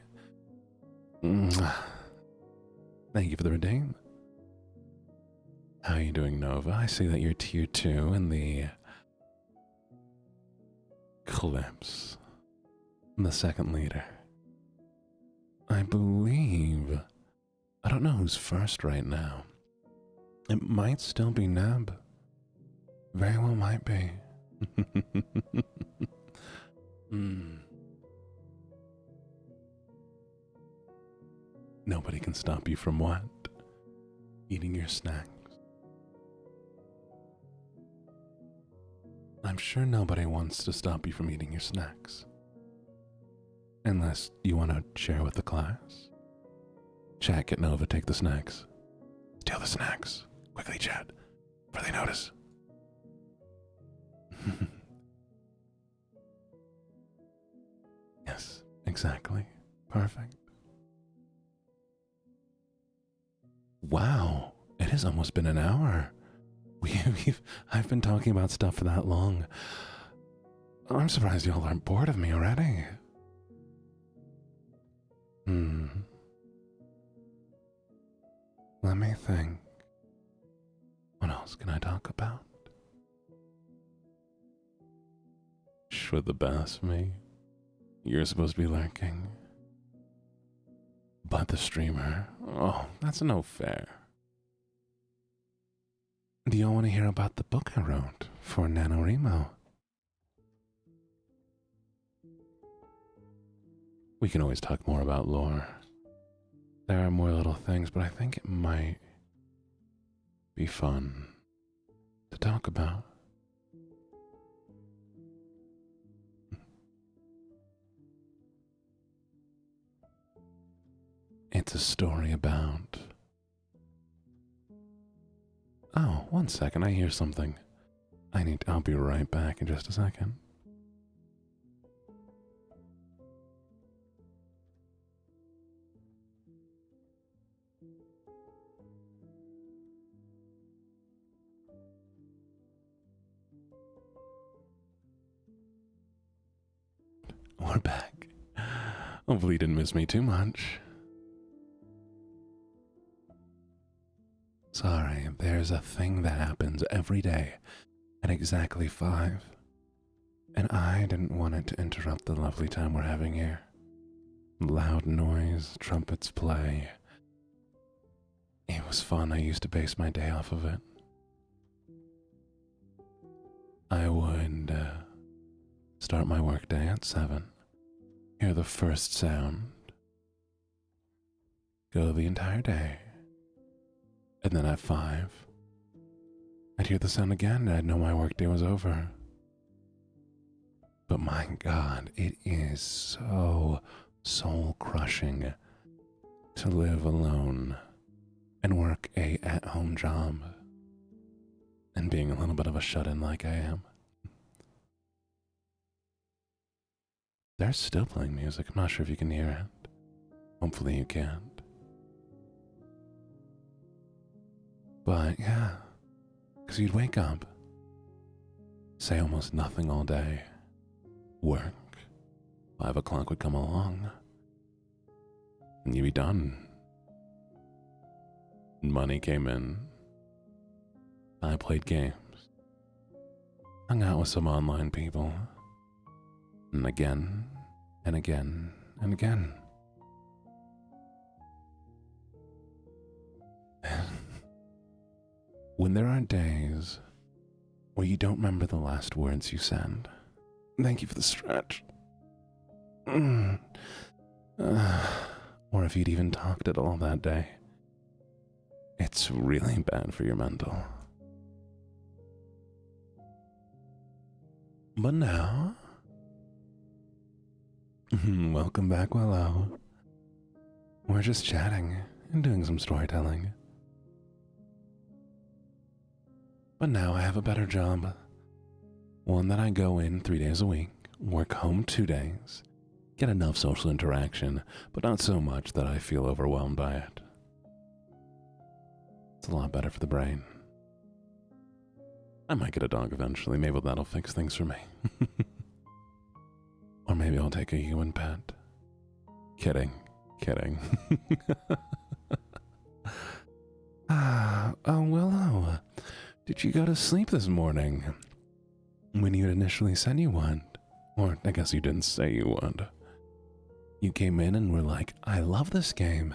Thank you for the redeem. How you doing, Nova? I see that you're tier 2 in the clips. The second leader. I believe... I don't know who's first right now. It might still be Neb. Very well might be. Nobody can stop you from what? Eating your snacks. I'm sure nobody wants to stop you from eating your snacks. Unless you want to share with the class. Chat, get Nova, take the snacks. Steal the snacks. Quickly, chat, before they notice. Yes, exactly. Perfect. Wow, it has almost been an hour. I've been talking about stuff for that long. I'm surprised y'all aren't bored of me already. Let me think. What else can I talk about? With the best me. You're supposed to be lurking. But the streamer. Oh, that's no fair. Do y'all want to hear about the book I wrote for NaNoWriMo? We can always talk more about lore. There are more little things, but I think it might be fun to talk about. It's a story about... Oh, 1 second, I hear something. I'll be right back in just a second. We're back. Hopefully you didn't miss me too much. Sorry, there's a thing that happens every day at exactly 5. And I didn't want it to interrupt the lovely time we're having here. Loud noise, trumpets play. It was fun. I used to base my day off of it. I would start my workday at 7, hear the first sound, go the entire day, and then at 5, I'd hear the sound again and I'd know my workday was over. But my God, it is so soul-crushing to live alone and work a at-home job and being a little bit of a shut-in like I am. They're still playing music. I'm not sure if you can hear it. Hopefully you can't. But yeah, because you'd wake up, say almost nothing all day, work, 5 o'clock would come along, and you'd be done. Money came in. I played games, hung out with some online people, and again, and again, and again. When there are days or you don't remember the last words you said. Thank you for the stretch. Or if you'd even talked at all that day. It's really bad for your mental. But now, welcome back, Willow. We're just chatting and doing some storytelling. But now I have a better job. One that I go in 3 days a week, work home 2 days, get enough social interaction, but not so much that I feel overwhelmed by it. It's a lot better for the brain. I might get a dog eventually. Maybe that'll fix things for me. Or maybe I'll take a human pet. Kidding. Oh, Willow. Did you go to sleep this morning? When you initially said you would. Or I guess you didn't say you would. You came in and were like, I love this game.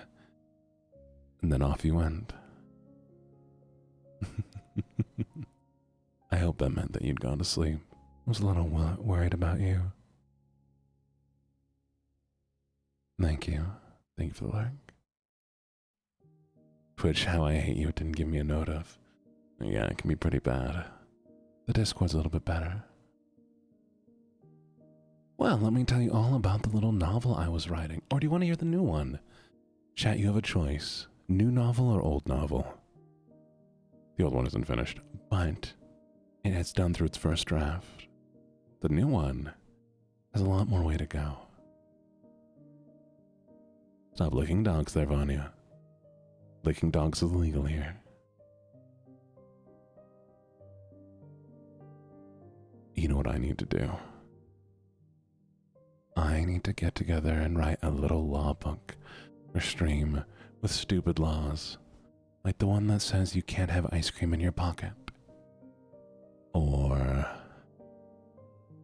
And then off you went. I hope that meant that you'd gone to sleep. I was a little worried about you. Thank you. Thank you for the lurk. Twitch, how I hate you, it didn't give me a note of. Yeah, it can be pretty bad. The Discord's a little bit better. Well, let me tell you all about the little novel I was writing. Or do you want to hear the new one? Chat, you have a choice. New novel or old novel? The old one isn't finished, but it has done through its first draft. The new one has a lot more way to go. Stop licking dogs there, Vanya. Licking dogs is illegal here. You know what I need to do? I need to get together and write a little law book or stream with stupid laws, like the one that says you can't have ice cream in your pocket. Or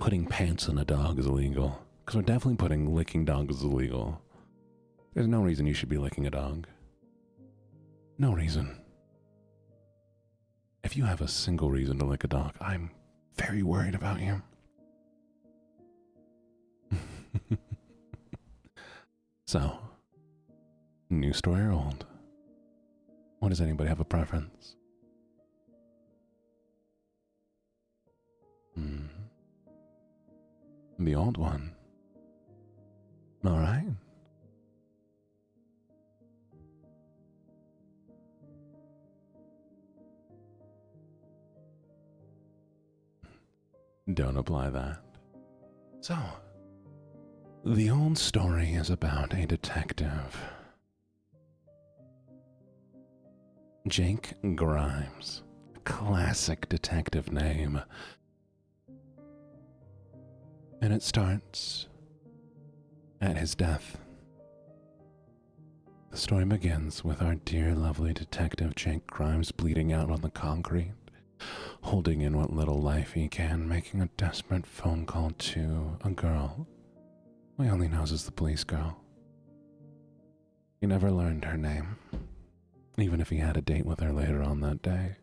putting pants on a dog is illegal, because we're definitely putting licking dogs is illegal. There's no reason you should be licking a dog. No reason. If you have a single reason to lick a dog, I'm very worried about you. So, new story or old? Or does anybody have a preference? The old one. All right. Don't apply that. So, the old story is about a detective. Jake Grimes, classic detective name. And it starts at his death. The story begins with our dear, lovely detective Jake Grimes bleeding out on the concrete, holding in what little life he can, making a desperate phone call to a girl he only knows as the police girl. He never learned her name, even if he had a date with her later on that day.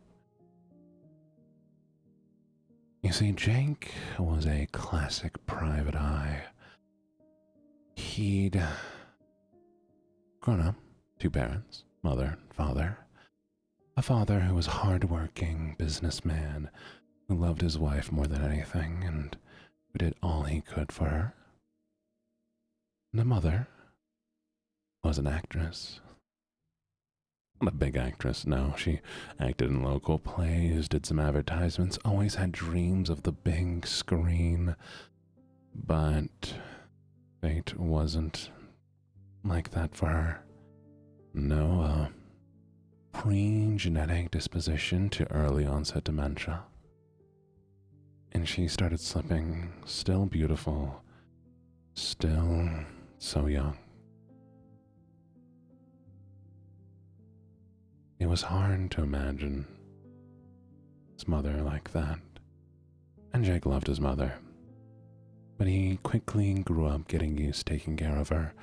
You see, Jake was a classic private eye. He'd grown up, 2 parents, mother, father. A father who was a hard-working businessman who loved his wife more than anything and who did all he could for her. And a mother was an actress. Not a big actress, no. She acted in local plays, did some advertisements, always had dreams of the big screen. But fate wasn't like that for her. No, pre-genetic disposition to early onset dementia. And she started slipping, still beautiful, still so young. It was hard to imagine his mother like that. And Jake loved his mother. But he quickly grew up getting used to taking care of her.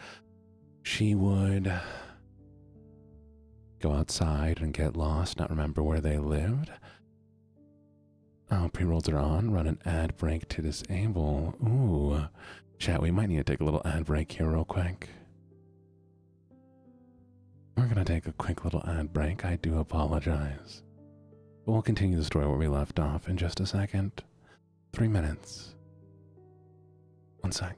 She would go outside and get lost, not remember where they lived. Now pre-rolls are on. Run an ad break to disable. Ooh. Chat, we might need to take a little ad break here real quick. We're going to take a quick little ad break. I do apologize. But we'll continue the story where we left off in just a second. 3 minutes. 1 sec.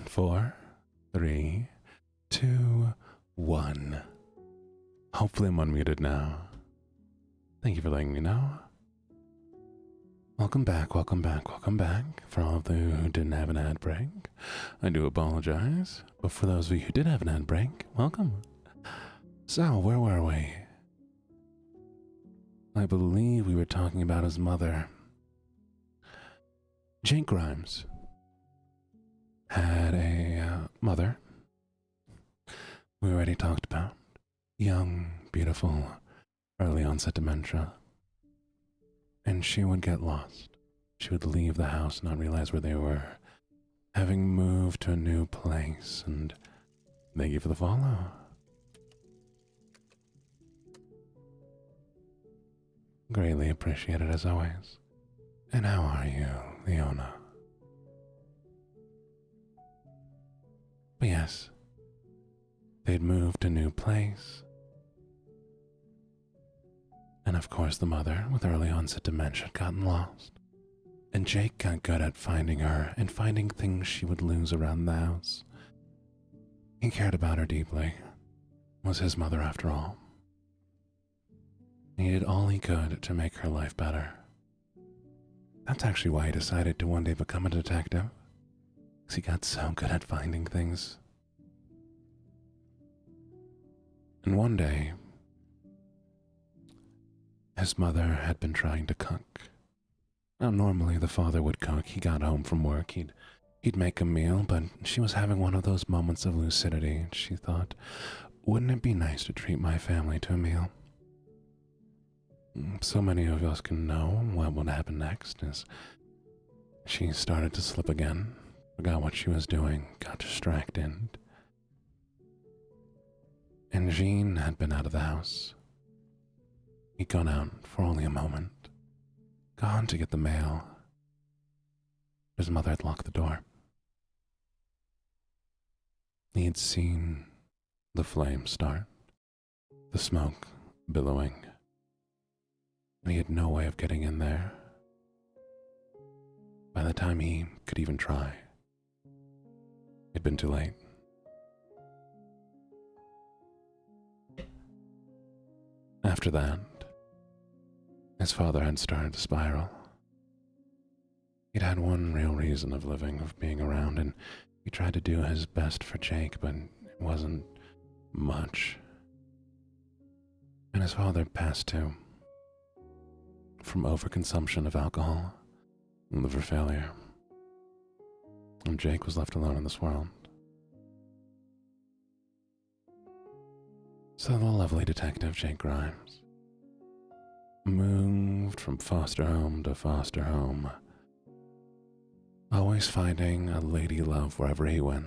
Four, three, two, one. Hopefully I'm unmuted now. Thank you for letting me know. Welcome back, welcome back, welcome back. For all of you who didn't have an ad break, I do apologize. But for those of you who did have an ad break, welcome. So, where were we? I believe we were talking about his mother. Jake Grimes had a mother we already talked about. Young, beautiful, early onset dementia. And she would get lost. She would leave the house, not realize where they were, having moved to a new place, and thank you for the follow. Greatly appreciated as always. And how are you, Leona? But yes, they'd moved to a new place. And of course the mother, with early onset dementia, had gotten lost. And Jake got good at finding her and finding things she would lose around the house. He cared about her deeply. It was his mother after all. He did all he could to make her life better. That's actually why he decided to one day become a detective. Because he got so good at finding things. And one day, his mother had been trying to cook. Now, normally the father would cook. He got home from work. He'd make a meal, but she was having one of those moments of lucidity. She thought, wouldn't it be nice to treat my family to a meal? So many of us can know what would happen next as she started to slip again, forgot what she was doing, got distracted. And Jean had been out of the house. He'd gone out for only a moment, gone to get the mail. His mother had locked the door. He had seen the flame start, the smoke billowing, and he had no way of getting in there. By the time he could even try, it'd been too late. After that, his father had started to spiral. He'd had one real reason of living, of being around, and he tried to do his best for Jake, but it wasn't much. And his father passed too, from overconsumption of alcohol and liver failure. And Jake was left alone in this world. So the lovely detective, Jake Grimes, moved from foster home to foster home, always finding a lady love wherever he went,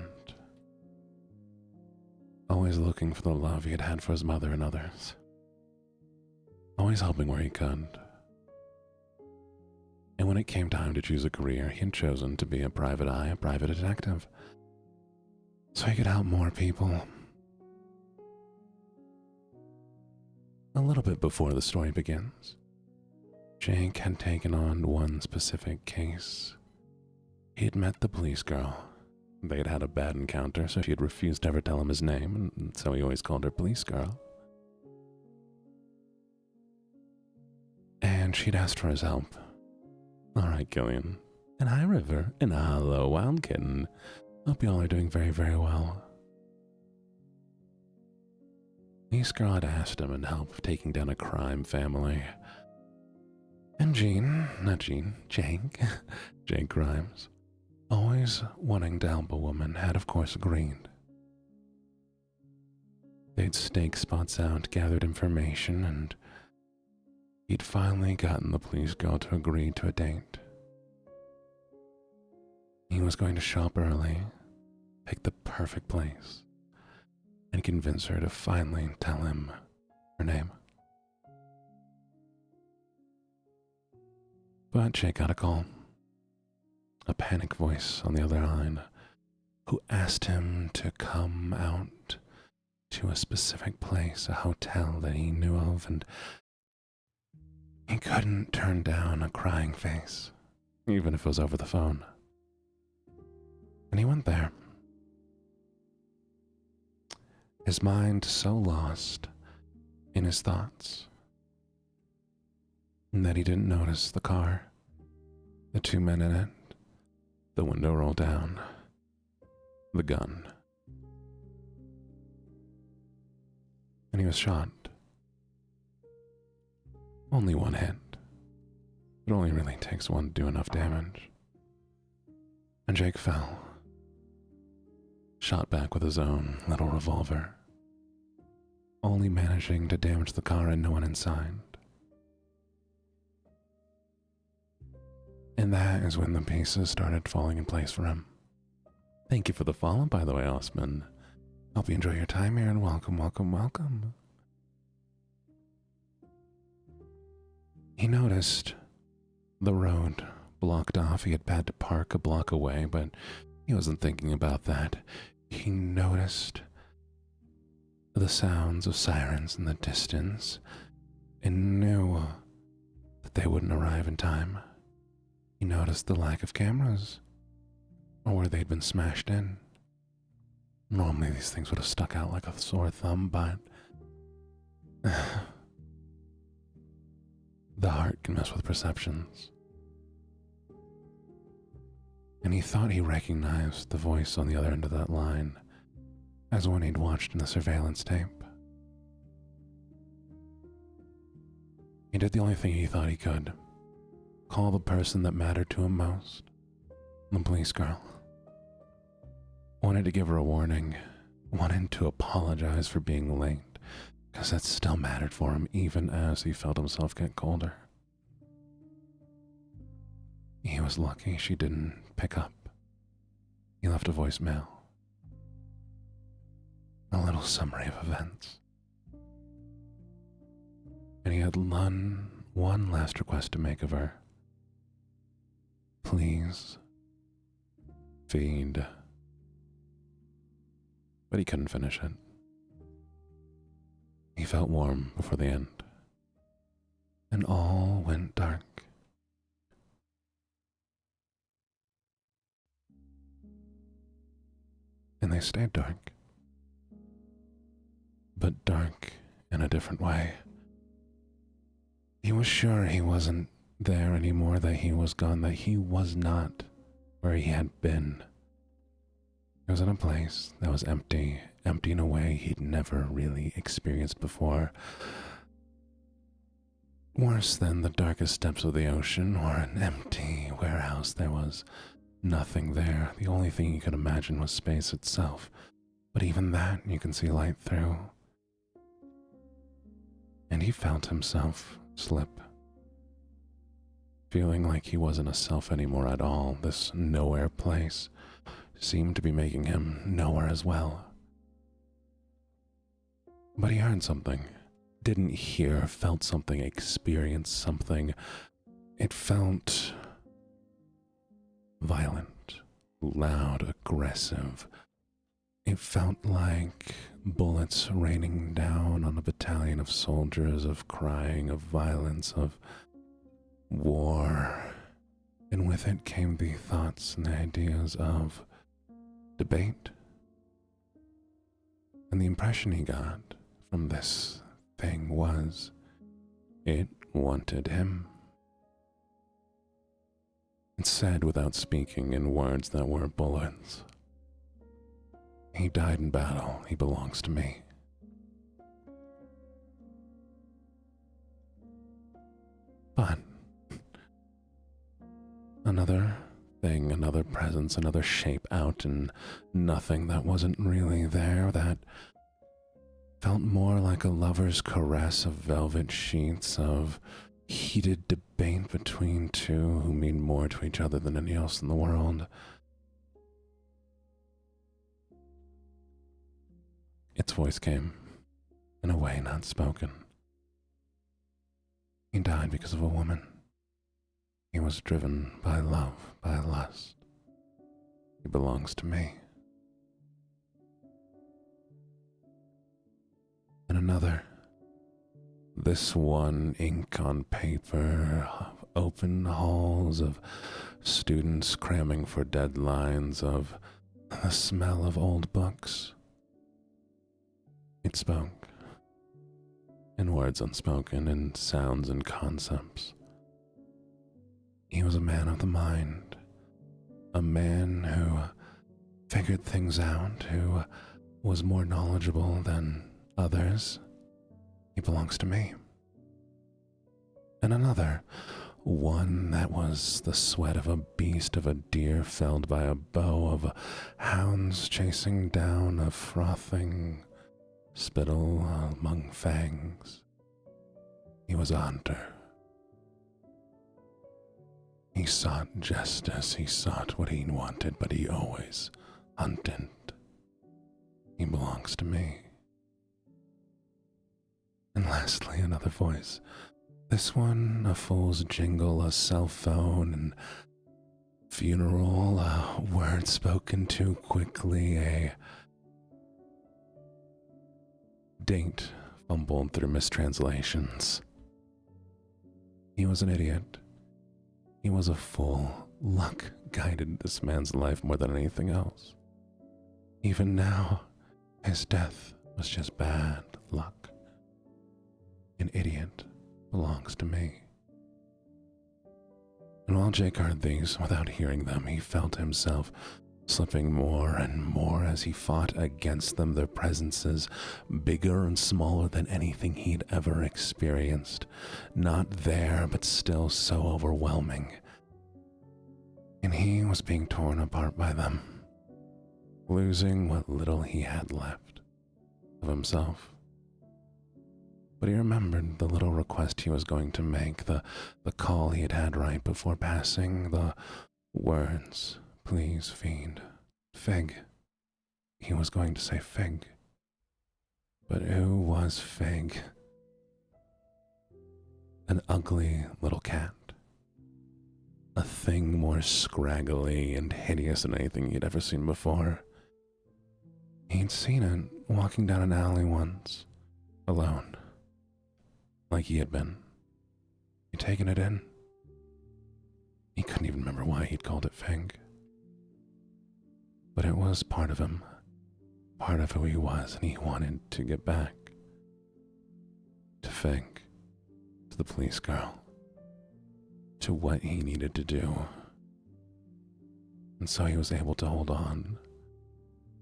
always looking for the love he had had for his mother and others, always helping where he could. And when it came time to choose a career, he had chosen to be a private eye, a private detective, so he could help more people. A little bit before the story begins, Jake had taken on one specific case. He had met the police girl. They had had a bad encounter, so she had refused to ever tell him his name, and so he always called her Police Girl. And she'd asked for his help. All right, Gillian. And hi, River. And hello, Wild Kitten. Hope you all are doing very, very well. Police Girl had asked him in help taking down a crime family. And Jake, Jake Grimes, always wanting to help a woman, had of course agreed. They'd staked spots out, gathered information, and he'd finally gotten the police girl to agree to a date. He was going to show up early, pick the perfect place, and convince her to finally tell him her name. But Jake got a call. A panic voice on the other line who asked him to come out to a specific place, a hotel that he knew of, and he couldn't turn down a crying face, even if it was over the phone. And he went there. His mind so lost in his thoughts that he didn't notice the car, the two men in it, the window rolled down, the gun. And he was shot. Only one hit. It only really takes one to do enough damage. And Jake fell, shot back with his own little revolver, only managing to damage the car and no one inside. And that is when the pieces started falling in place for him. Thank you for the follow, by the way, Osman. Hope you enjoy your time here, and welcome, welcome, welcome. He noticed the road blocked off. He had had to park a block away, but he wasn't thinking about that. He noticed the sounds of sirens in the distance and knew that they wouldn't arrive in time. He noticed the lack of cameras, or where they'd been smashed in. Normally these things would have stuck out like a sore thumb, but the heart can mess with perceptions. And he thought he recognized the voice on the other end of that line as one he'd watched in the surveillance tape. He did the only thing he thought he could. call the person that mattered to him most, the police girl. Wanted to give her a warning, wanted to apologize for being late, because that still mattered for him even as he felt himself get colder. He was lucky she didn't pick up. He left a voicemail. A little summary of events. And he had one last request to make of her. Please feed. But he couldn't finish it. He felt warm before the end. And all went dark. And they stayed dark. But dark in a different way. He was sure he wasn't there anymore, that he was gone, that he was not where he had been. He was in a place that was empty, empty in a way he'd never really experienced before. Worse than the darkest depths of the ocean or an empty warehouse. There was nothing there. The only thing you could imagine was space itself. But even that you can see light through. And he felt himself slip. Feeling like he wasn't a self anymore at all. This nowhere place seemed to be making him nowhere as well. But he heard something. Didn't hear, felt something, experienced something. It felt violent, loud, aggressive. It felt like bullets raining down on a battalion of soldiers, of crying, of violence, of war. And with it came the thoughts and the ideas of debate. And the impression he got from this thing was it wanted him. It said without speaking in words that were bullets, "He died in battle. He belongs to me." But another thing, another presence, another shape out in nothing that wasn't really there, that felt more like a lover's caress of velvet sheets, of heated debate between two who mean more to each other than any else in the world. Its voice came, in a way not spoken. He died because of a woman. He was driven by love, by lust. He belongs to me. And another, this one ink on paper, open halls of students cramming for deadlines, of the smell of old books. It spoke, in words unspoken, in sounds and concepts. He was a man of the mind, a man who figured things out, who was more knowledgeable than others. He belongs to me. And another, one that was the sweat of a beast, of a deer felled by a bow, of hounds chasing down a frothing spittle among fangs. He was a hunter. He sought justice, he sought what he wanted, but he always hunted. He belongs to me. And lastly, another voice. This one, a fool's jingle, a cell phone, and funeral, a word spoken too quickly, a date fumbled through mistranslations. He was an idiot. He was a fool. Luck guided this man's life more than anything else. Even now, his death was just bad luck. An idiot belongs to me. And while Jake heard these, without hearing them, he felt himself slipping more and more as he fought against them, their presences bigger and smaller than anything he'd ever experienced. Not there, but still so overwhelming. And he was being torn apart by them, losing what little he had left of himself. But he remembered the little request he was going to make, the call he had had right before passing, the words, "Please feed Fig." He was going to say Fig. But who was Fig? An ugly little cat. A thing more scraggly and hideous than anything he'd ever seen before. He'd seen it walking down an alley once, alone. Like he had been. He'd taken it in. He couldn't even remember why he'd called it Fig. But it was part of him, part of who he was, and he wanted to get back. To Fig, to the police girl, to what he needed to do. And so he was able to hold on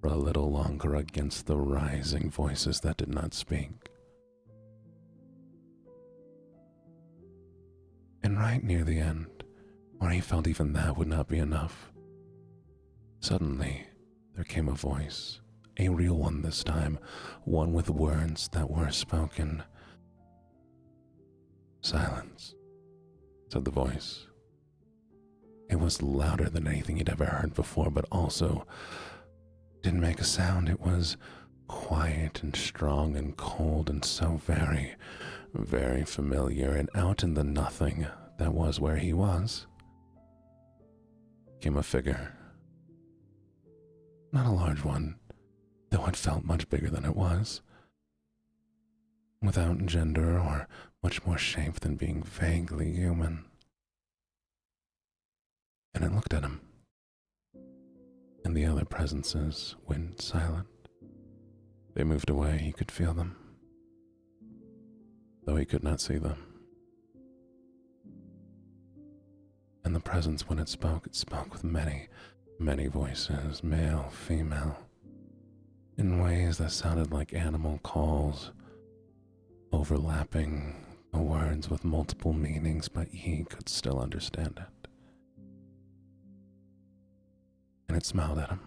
for a little longer against the rising voices that did not speak. And right near the end, where he felt even that would not be enough, suddenly there came a voice, a real one this time, one with words that were spoken. "Silence," said the voice. It was louder than anything he'd ever heard before, but also didn't make a sound. It was quiet and strong and cold and so very, very familiar. And out in the nothing that was where he was came a figure. Not a large one, though it felt much bigger than it was. Without gender or much more shape than being vaguely human. And it looked at him. And the other presences went silent. They moved away, he could feel them, though he could not see them. And the presence, when it spoke with many, many voices, male, female, in ways that sounded like animal calls, overlapping the words with multiple meanings, but he could still understand it. And it smiled at him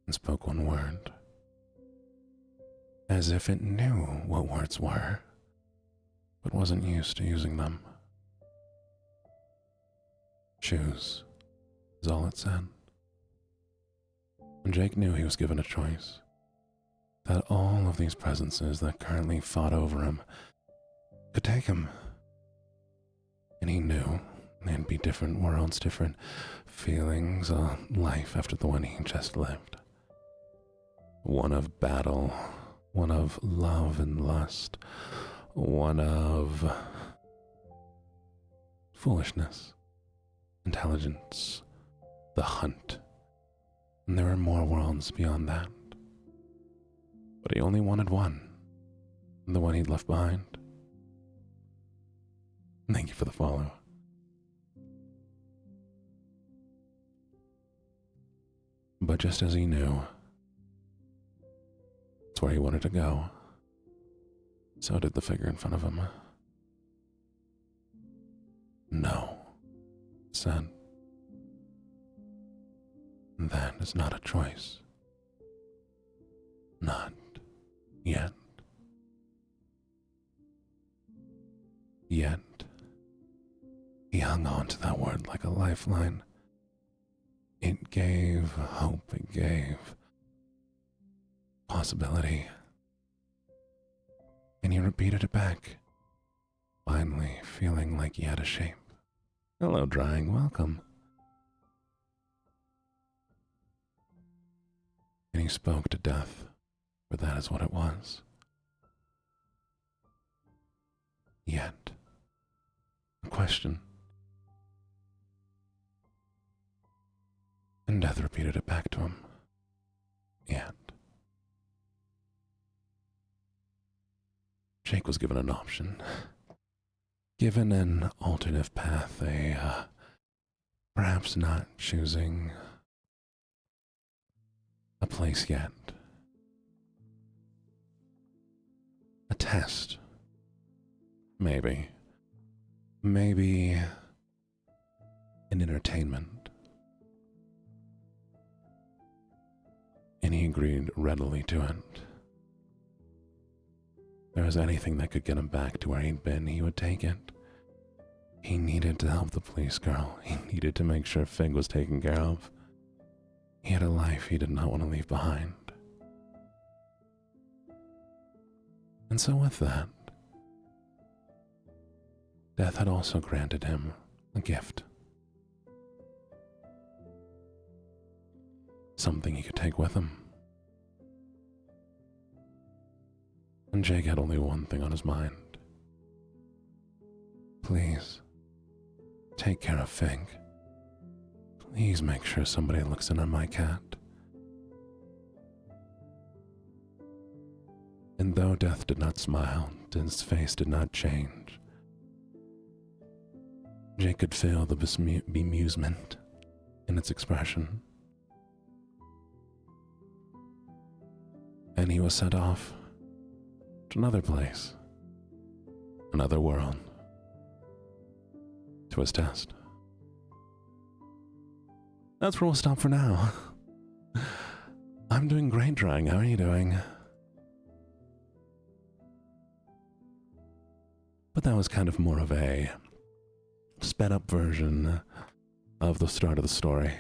and spoke one word, as if it knew what words were, but wasn't used to using them. "Choose," is all it said. And Jake knew he was given a choice, that all of these presences that currently fought over him could take him. And he knew there'd be different worlds, different feelings, a life after the one he just lived. One of battle, one of love and lust, one of foolishness, intelligence, the hunt. And there were more worlds beyond that. But he only wanted one, the one he'd left behind. Thank you for the follow. But just as he knew it's where he wanted to go, so did the figure in front of him. "No," it said. "That is not a choice. Not yet." Yet, he hung on to that word like a lifeline. It gave hope, it gave possibility. And he repeated it back, finally feeling like he had a shape. "Hello, Drying, welcome." And he spoke to death, for that is what it was. Yet, a question. And death repeated it back to him. Yet. Jake was given an option. Given an alternative path, a Perhaps not choosing a place yet. A test. Maybe. Maybe an entertainment. And he agreed readily to it. If there was anything that could get him back to where he'd been, he would take it. He needed to help the police girl. He needed to make sure Fig was taken care of. He had a life he did not want to leave behind. And so with that, Death had also granted him a gift. Something he could take with him. And Jake had only one thing on his mind. Please, take care of Fig. Please make sure somebody looks in on my cat. And though Death did not smile, his face did not change. Jake could feel the bemusement in its expression. And he was sent off to another place, another world, to his test. That's where we'll stop for now. I'm doing great, Drawing. How are you doing? But that was kind of more of a sped up version of the start of the story.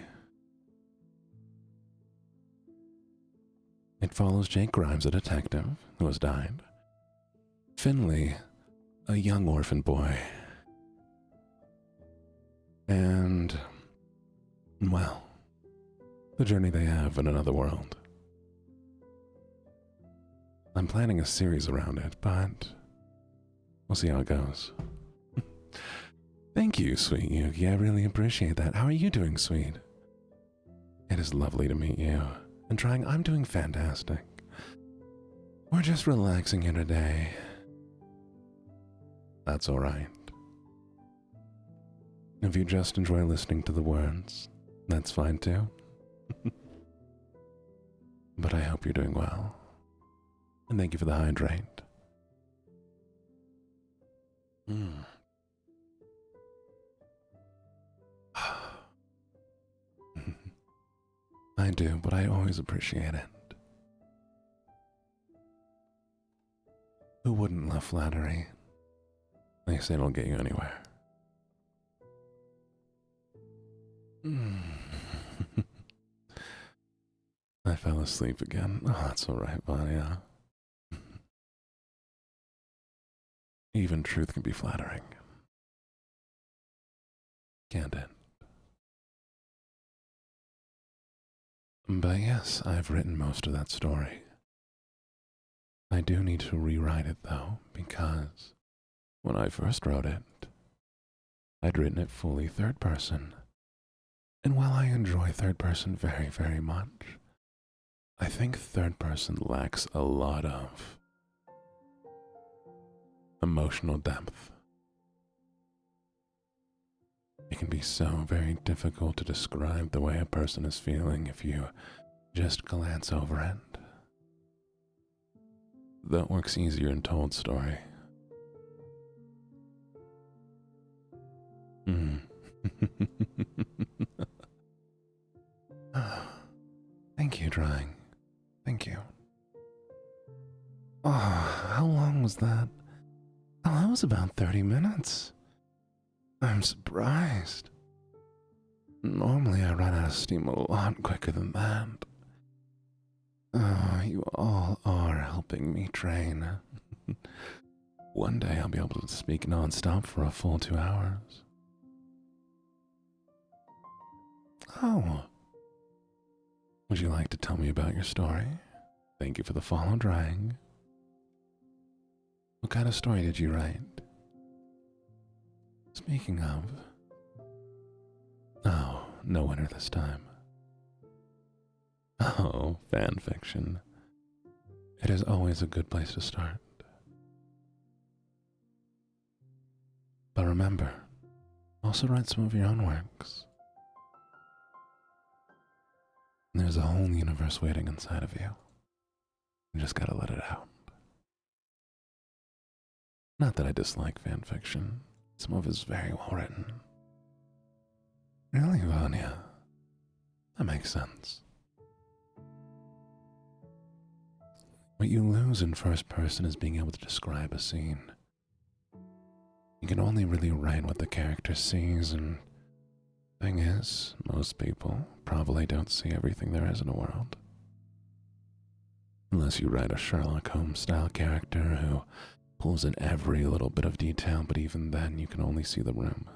It follows Jake Grimes, a detective who has died. Finley, a young orphan boy. And, well, the journey they have in another world. I'm planning a series around it, but we'll see how it goes. Thank you, sweet Yuki. I really appreciate that. How are you doing, sweet? It is lovely to meet you. And Trying, I'm doing fantastic. We're just relaxing here today. That's alright. If you just enjoy listening to the words, that's fine too. But I hope you're doing well. And thank you for the hydrate. I do, but I always appreciate it. Who wouldn't love flattery? They say it'll get you anywhere. I fell asleep again. Oh, that's alright, Vanya. Even truth can be flattering. Can't it? But yes, I've written most of that story. I do need to rewrite it though, because when I first wrote it, I'd written it fully third person. And while I enjoy third person very, very much, I think third person lacks a lot of emotional depth. It can be so very difficult to describe the way a person is feeling if you just glance over it. That works easier in told story. Thank you, Drawing. Thank you. Oh, how long was that? Oh, that was about 30 minutes. I'm surprised. Normally I run out of steam a lot quicker than that. Oh, you all are helping me train. One day I'll be able to speak non-stop for a full 2 hours. Oh. Would you like to tell me about your story? Thank you for the follow, Drawing. What kind of story did you write? Speaking of... Oh, no winner this time. Oh, fan fiction. It is always a good place to start. But remember, also write some of your own works. There's a whole universe waiting inside of you. You just gotta let it out. Not that I dislike fan fiction. Some of it is very well written. Really, Vanya? That makes sense. What you lose in first person is being able to describe a scene. You can only really write what the character sees, and thing is, most people probably don't see everything there is in the world. Unless you write a Sherlock Holmes style character who pulls in every little bit of detail, but even then you can only see the room.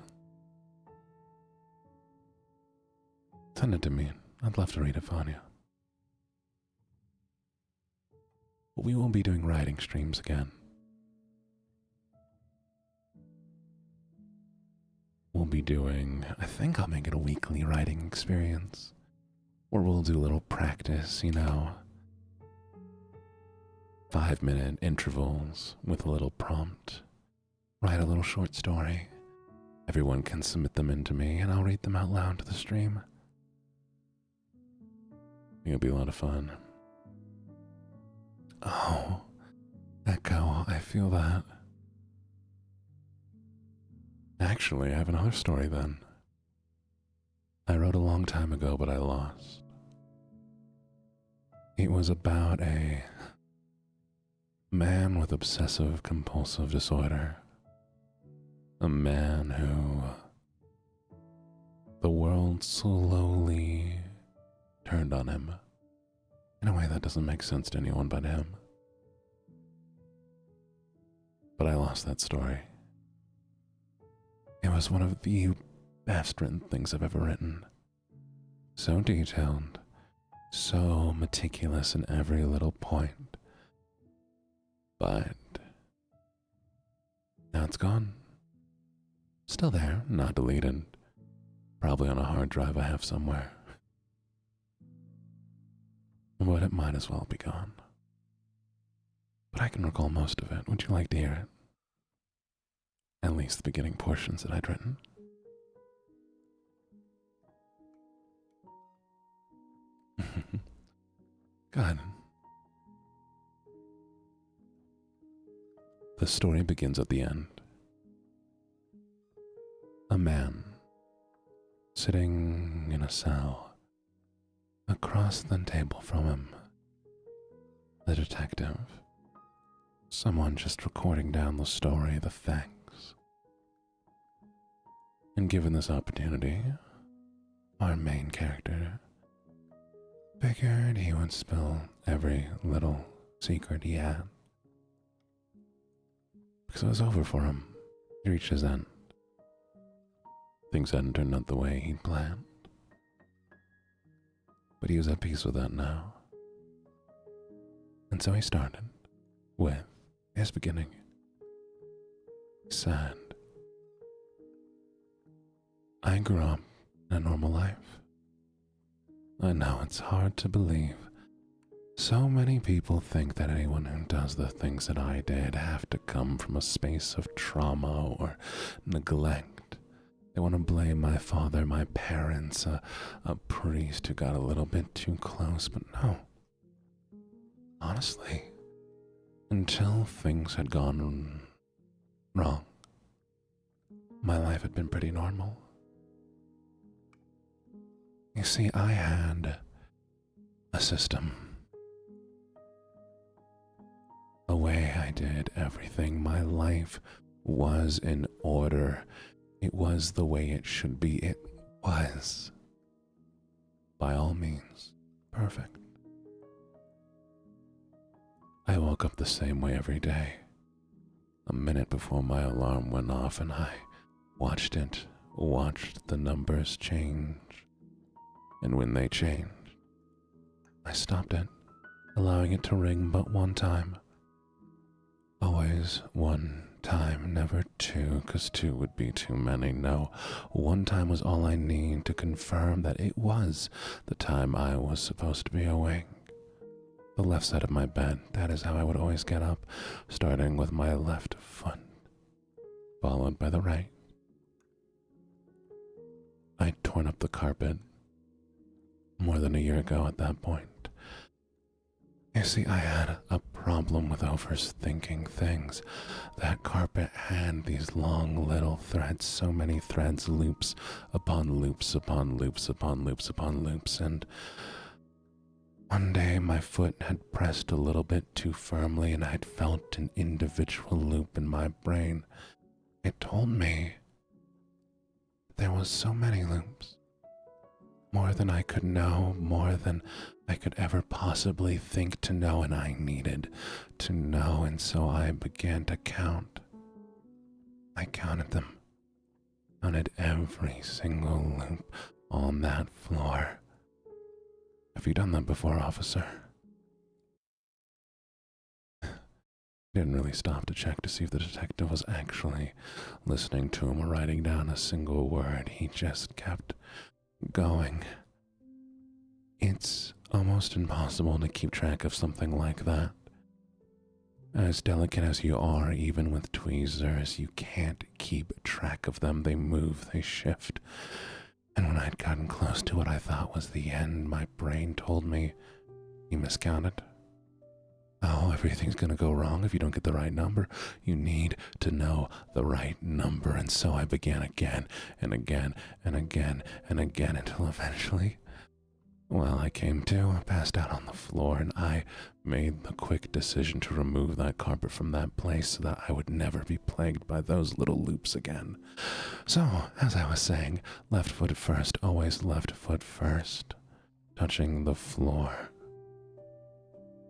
Send it to me. I'd love to read it, Vanya. But we won't be doing writing streams again. We'll be doing, I think I'll make it a weekly writing experience. Or we'll do a little practice, 5-minute intervals with a little prompt. Write a little short story. Everyone can submit them in to me and I'll read them out loud to the stream. It'll be a lot of fun. Oh, Echo, I feel that. Actually, I have another story then. I wrote a long time ago, but I lost. It was about a man with obsessive compulsive disorder. A man who the world slowly turned on him in a way that doesn't make sense to anyone but him. But I lost that story. It was one of the best written things I've ever written. So detailed, so meticulous in every little point. But now it's gone. Still there, not deleted. Probably on a hard drive I have somewhere. But it might as well be gone. But I can recall most of it. Would you like to hear it? At least the beginning portions that I'd written. Good. The story begins at the end. A man sitting in a cell across the table from him. The detective. Someone just recording down the story, the facts. And given this opportunity, our main character figured he would spill every little secret he had. Because it was over for him. He reached his end. Things hadn't turned out the way he'd planned. But he was at peace with that now. And so he started with his beginning. He said, I grew up in a normal life. I know it's hard to believe. So many people think that anyone who does the things that I did have to come from a space of trauma or neglect. They want to blame my father, my parents, a priest who got a little bit too close, but no. Honestly, until things had gone wrong, my life had been pretty normal. You see, I had a system, a way I did everything. My life was in order. It was the way it should be. It was, by all means, perfect. I woke up the same way every day. A minute before my alarm went off and I watched the numbers change. And when they changed, I stopped it, allowing it to ring but one time. Always one time, never two, 'cause two would be too many. No, one time was all I need to confirm that it was the time I was supposed to be awake. The left side of my bed, that is how I would always get up, starting with my left foot, followed by the right. I'd torn up the carpet. more than a year ago at that point. You see, I had a problem with overthinking things. That carpet had these long little threads, so many threads, loops upon loops upon loops upon loops upon loops, and one day my foot had pressed a little bit too firmly and I'd felt an individual loop in my brain. It told me there was so many loops. More than I could know, more than I could ever possibly think to know, and I needed to know, and so I began to count. I counted them. Counted every single loop on that floor. Have you done that before, officer? He didn't really stop to check to see if the detective was actually listening to him or writing down a single word. He just kept going. It's almost impossible to keep track of something like that. As delicate as you are, even with tweezers, you can't keep track of them. They move, they shift. And when I'd gotten close to what I thought was the end, my brain told me, you miscounted. Oh, everything's gonna go wrong if you don't get the right number. You need to know the right number. And so I began again and again and again and again until eventually, well, I came to, passed out on the floor, and I made the quick decision to remove that carpet from that place so that I would never be plagued by those little loops again. So, as I was saying, left foot first, always left foot first, touching the floor.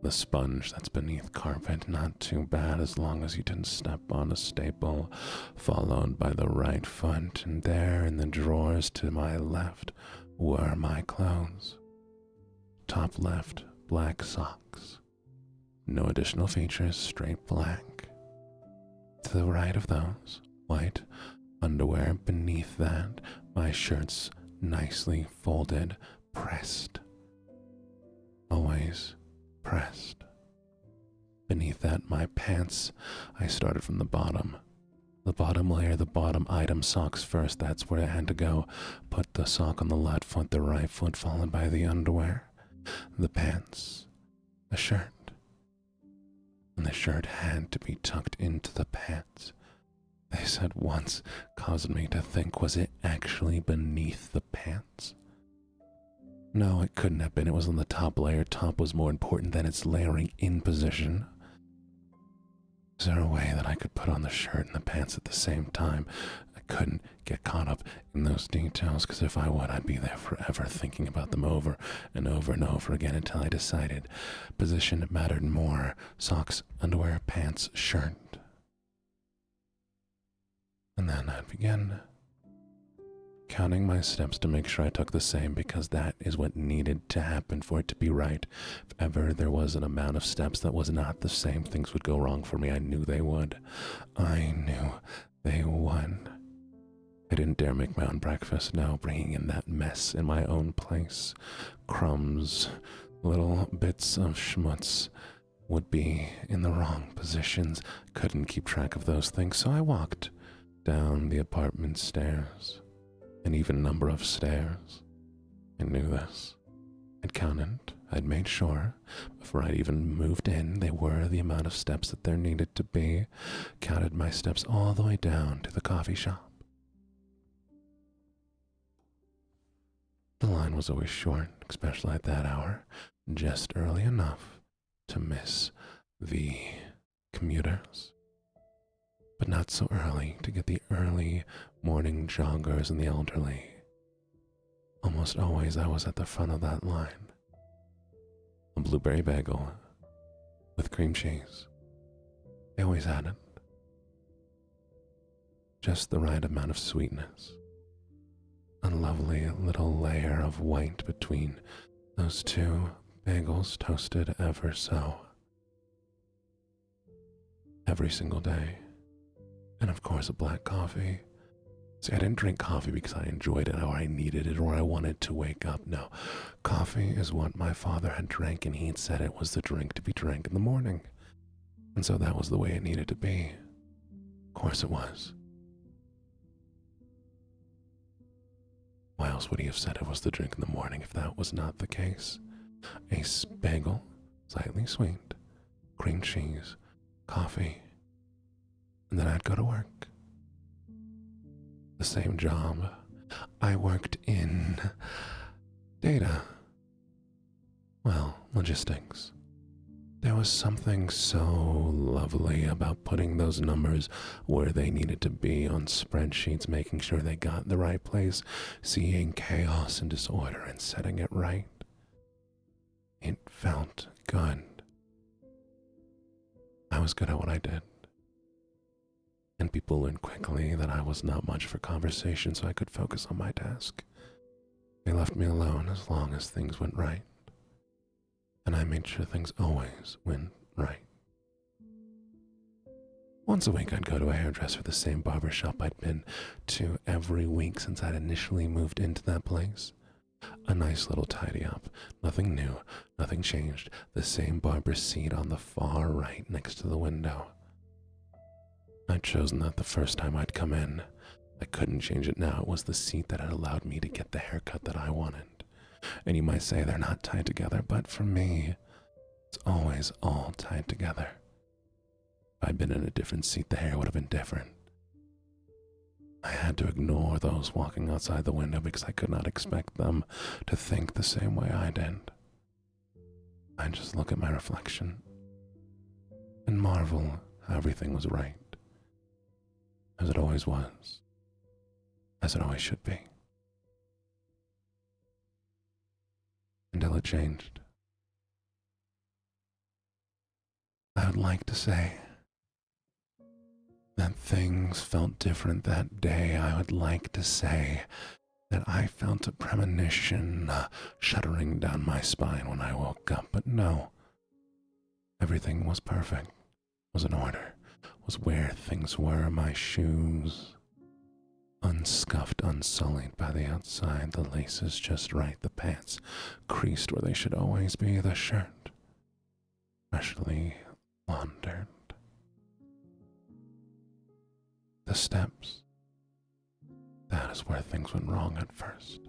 The sponge that's beneath carpet, not too bad as long as you didn't step on a staple, followed by the right foot, and there in the drawers to my left were my clothes. Top left, black socks. No additional features, straight black. To the right of those, white underwear. Beneath that, my shirts nicely folded, pressed. Always pressed. Beneath that, my pants. I started from the bottom. The bottom layer, the bottom item, socks first. That's where I had to go. Put the sock on the left foot, the right foot, followed by the underwear, the pants, the shirt. And the shirt had to be tucked into the pants. They said once, caused me to think, was it actually beneath the pants? No, it couldn't have been. It was on the top layer. Top was more important than its layering in position. Is there a way that I could put on the shirt and the pants at the same time? I couldn't get caught up in those details, because if I would, I'd be there forever thinking about them over and over and over again until I decided position mattered more. Socks, underwear, pants, shirt. And then I'd begin counting my steps to make sure I took the same, because that is what needed to happen for it to be right. If ever there was an amount of steps that was not the same, things would go wrong for me. I knew they would. I knew they would. I didn't dare make my own breakfast, no, bringing in that mess in my own place. Crumbs, little bits of schmutz would be in the wrong positions. Couldn't keep track of those things, so I walked down the apartment stairs. An even number of stairs. I knew this. I'd counted. I'd made sure. Before I'd even moved in, they were the amount of steps that there needed to be. Counted my steps all the way down to the coffee shop. The line was always short, especially at that hour, just early enough to miss the commuters, but not so early to get the early morning joggers and the elderly. Almost always I was at the front of that line. A blueberry bagel with cream cheese. They always had it. Just the right amount of sweetness. A lovely little layer of white between those two bagels, toasted ever so. Every single day. And of course a black coffee. See, I didn't drink coffee because I enjoyed it or I needed it or I wanted to wake up. No, coffee is what my father had drank, and he had said it was the drink to be drank in the morning. And so that was the way it needed to be. Of course it was. Why else would he have said it was the drink in the morning if that was not the case? A bagel, slightly sweet, cream cheese, coffee, and then I'd go to work. The same job. I worked in data. Well, logistics. There was something so lovely about putting those numbers where they needed to be on spreadsheets, making sure they got in the right place, seeing chaos and disorder and setting it right. It felt good. I was good at what I did. And people learned quickly that I was not much for conversation, so I could focus on my task. They left me alone as long as things went right. And I made sure things always went right. Once a week, I'd go to a hairdresser, the same barber shop I'd been to every week since I'd initially moved into that place. A nice little tidy up. Nothing new, nothing changed. The same barber seat on the far right next to the window. I'd chosen that the first time I'd come in. I couldn't change it now. It was the seat that had allowed me to get the haircut that I wanted. And you might say they're not tied together, but for me, it's always all tied together. If I'd been in a different seat, the hair would have been different. I had to ignore those walking outside the window because I could not expect them to think the same way I did. I'd just look at my reflection and marvel how everything was right, as it always was, as it always should be. Until it changed. I would like to say that things felt different that day. I would like to say that I felt a premonition shuddering down my spine when I woke up, but no. Everything was perfect, was in order, was where things were. My shoes, unscuffed, unsullied by the outside, the laces just right, the pants creased where they should always be, the shirt freshly laundered. The steps, that is where things went wrong at first.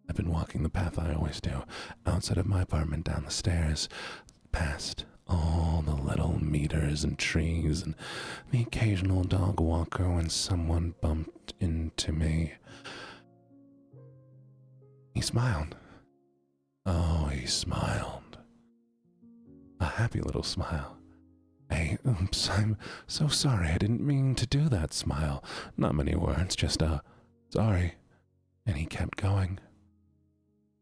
I've been walking the path I always do, outside of my apartment, down the stairs, past all the little meters and trees and the occasional dog walker when someone bumped into me. He smiled. Oh, he smiled. A happy little smile. Hey, oops, I'm so sorry, I didn't mean to do that smile. Not many words, just a sorry. And he kept going.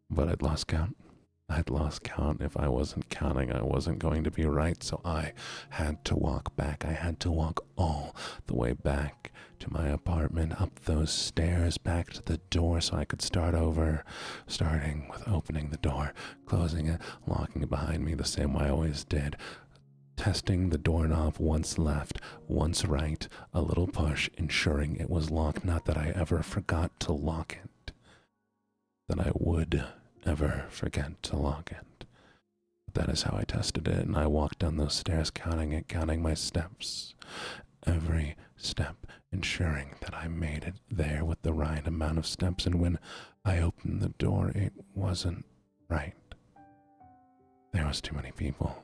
But I'd lost count. I'd lost count. If I wasn't counting, I wasn't going to be right, so I had to walk back. I had to walk all the way back to my apartment, up those stairs, back to the door so I could start over, starting with opening the door, closing it, locking it behind me the same way I always did, testing the doorknob once left, once right, a little push, ensuring it was locked. Not that I ever forgot to lock it, that I would ever forget to lock it. But that is how I tested it, and I walked down those stairs counting it, counting my steps, every step, ensuring that I made it there with the right amount of steps, and when I opened the door, it wasn't right. There was too many people.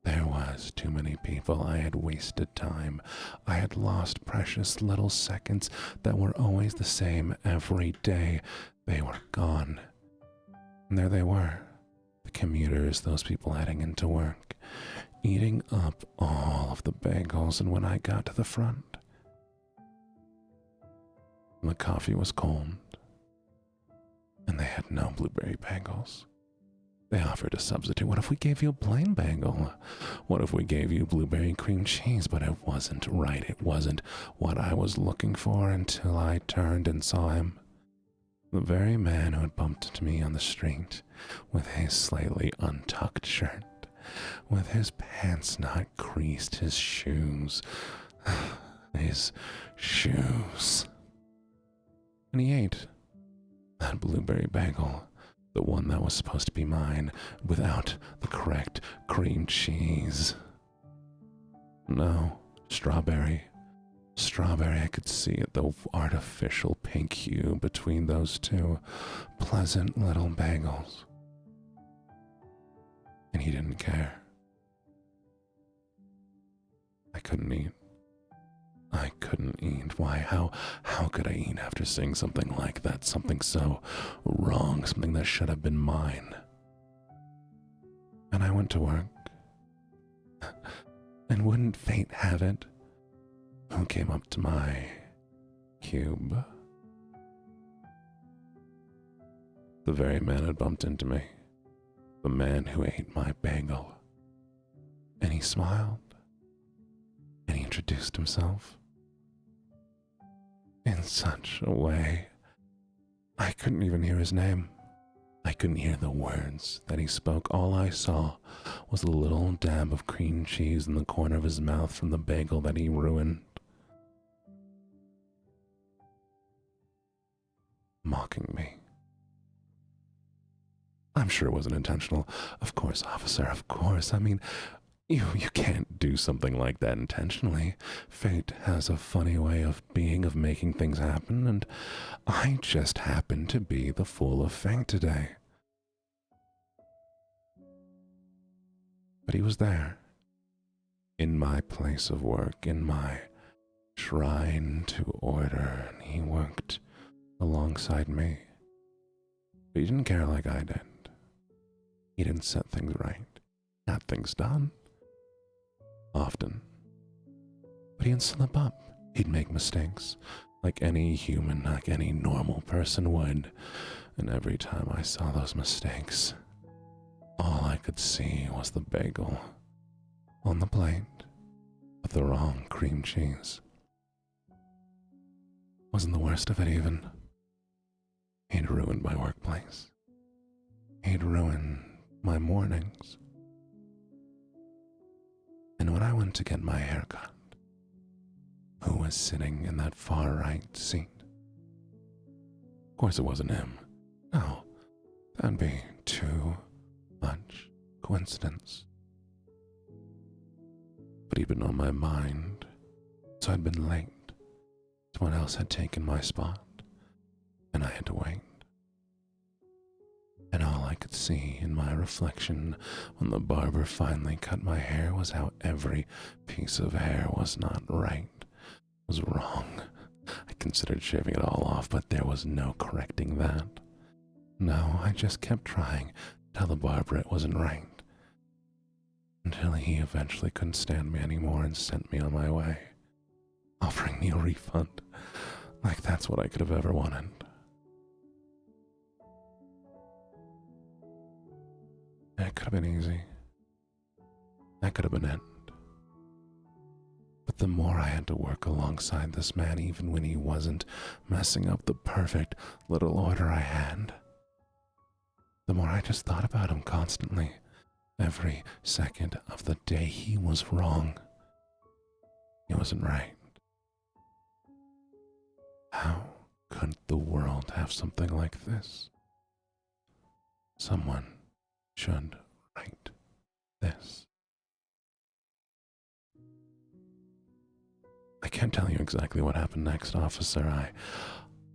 There was too many people. I had wasted time. I had lost precious little seconds that were always the same every day. They were gone. And there they were, the commuters, those people heading into work, eating up all of the bagels. And when I got to the front, the coffee was cold, and they had no blueberry bagels. They offered a substitute. What if we gave you a plain bagel? What if we gave you blueberry cream cheese? But it wasn't right. It wasn't what I was looking for until I turned and saw him. The very man who had bumped into me on the street, with his slightly untucked shirt, with his pants not creased, his shoes. His shoes. And he ate that blueberry bagel. The one that was supposed to be mine, without the correct cream cheese. No, strawberry Strawberry, I could see it, the artificial pink hue between those two pleasant little bagels. And he didn't care. I couldn't eat. I couldn't eat. Why? How could I eat after seeing something like that? Something so wrong, something that should have been mine. And I went to work. And wouldn't fate have it? Who came up to my cube? The very man had bumped into me. The man who ate my bagel. And he smiled. And he introduced himself. In such a way, I couldn't even hear his name. I couldn't hear the words that he spoke. All I saw was a little dab of cream cheese in the corner of his mouth from the bagel that he ruined. Mocking me. I'm sure it wasn't intentional. Of course, officer, of course. I mean, you can't do something like that intentionally. Fate has a funny way of making things happen, and I just happened to be the fool of fate today. But he was there, in my place of work, in my shrine to order, and he worked alongside me. But he didn't care like I did. He didn't set things right, got things done. Often. But he'd slip up. He'd make mistakes, like any human, like any normal person would. And every time I saw those mistakes, all I could see was the bagel on the plate with the wrong cream cheese. Wasn't the worst of it even. He'd ruined my workplace. He'd ruined my mornings. And when I went to get my hair cut, who was sitting in that far right seat? Of course it wasn't him. No, that'd be too much coincidence. But he'd been on my mind, so I'd been late. Someone else had taken my spot, and I had to wait. And all I could see in my reflection when the barber finally cut my hair was how every piece of hair was not right, was wrong. I considered shaving it all off, but there was no correcting that. No, I just kept trying to tell the barber it wasn't right, until he eventually couldn't stand me anymore and sent me on my way, offering me a refund, like that's what I could have ever wanted. It could have been easy. That could have been it. But the more I had to work alongside this man, even when he wasn't messing up the perfect little order I had, the more I just thought about him constantly. Every second of the day he was wrong. He wasn't right. How could the world have something like this? Someone should write this. I can't tell you exactly what happened next, officer. I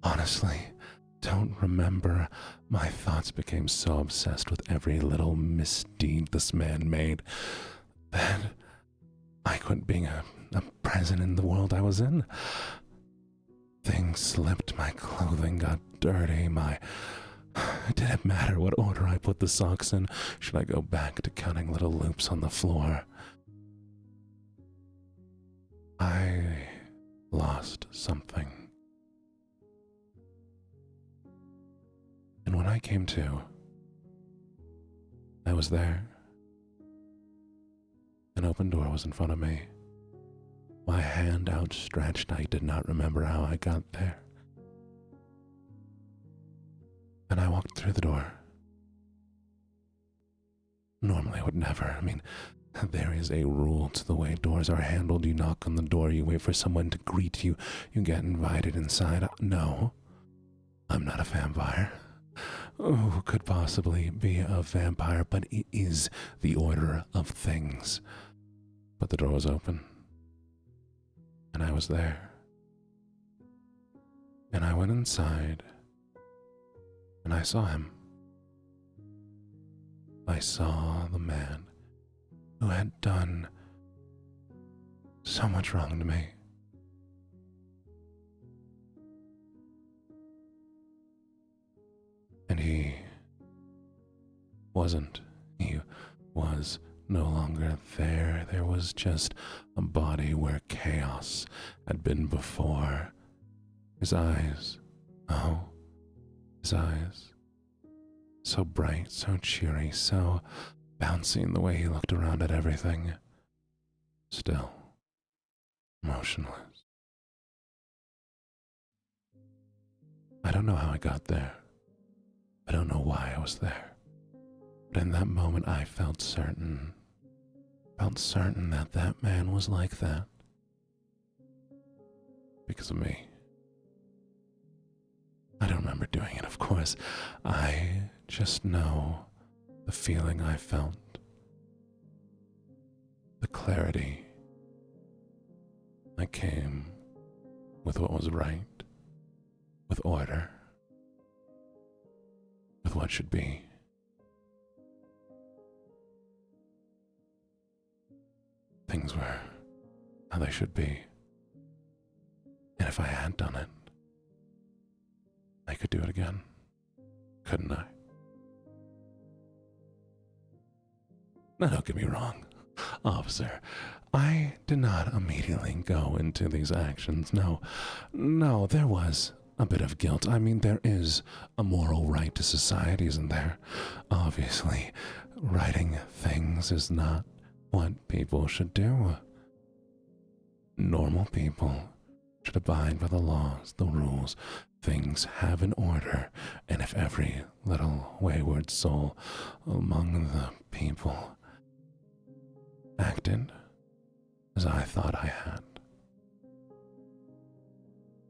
honestly don't remember. My thoughts became so obsessed with every little misdeed this man made that I quit being a present in the world I was in. Things slipped, my clothing got dirty, It didn't matter what order I put the socks in. Should I go back to counting little loops on the floor? I lost something. And when I came to, I was there. An open door was in front of me. My hand outstretched, I did not remember how I got there. And I walked through the door. Normally I would never. There is a rule to the way doors are handled. You knock on the door, you wait for someone to greet you, you get invited inside. No, I'm not a vampire. Who could possibly be a vampire? But it is the order of things. But the door was open. And I was there. And I went inside, and I saw him. I saw the man who had done so much wrong to me. And he wasn't. He was no longer there. There was just a body where chaos had been before. His eyes, oh, his eyes. So bright, so cheery, so bouncy in the way he looked around at everything. Still, motionless. I don't know how I got there. I don't know why I was there. But in that moment, I felt certain that that man was like that. Because of me. I don't remember doing it, of course. I just know the feeling I felt. The clarity that came with what was right, with order, with what should be. Things were how they should be. And if I had done it, I could do it again, couldn't I? Now don't get me wrong, officer. I did not immediately go into these actions. No, there was a bit of guilt. I mean, there is a moral right to society, isn't there? Obviously, writing things is not what people should do. Normal people should abide by the laws, the rules. Things have an order, and if every little wayward soul among the people acted as I thought I had,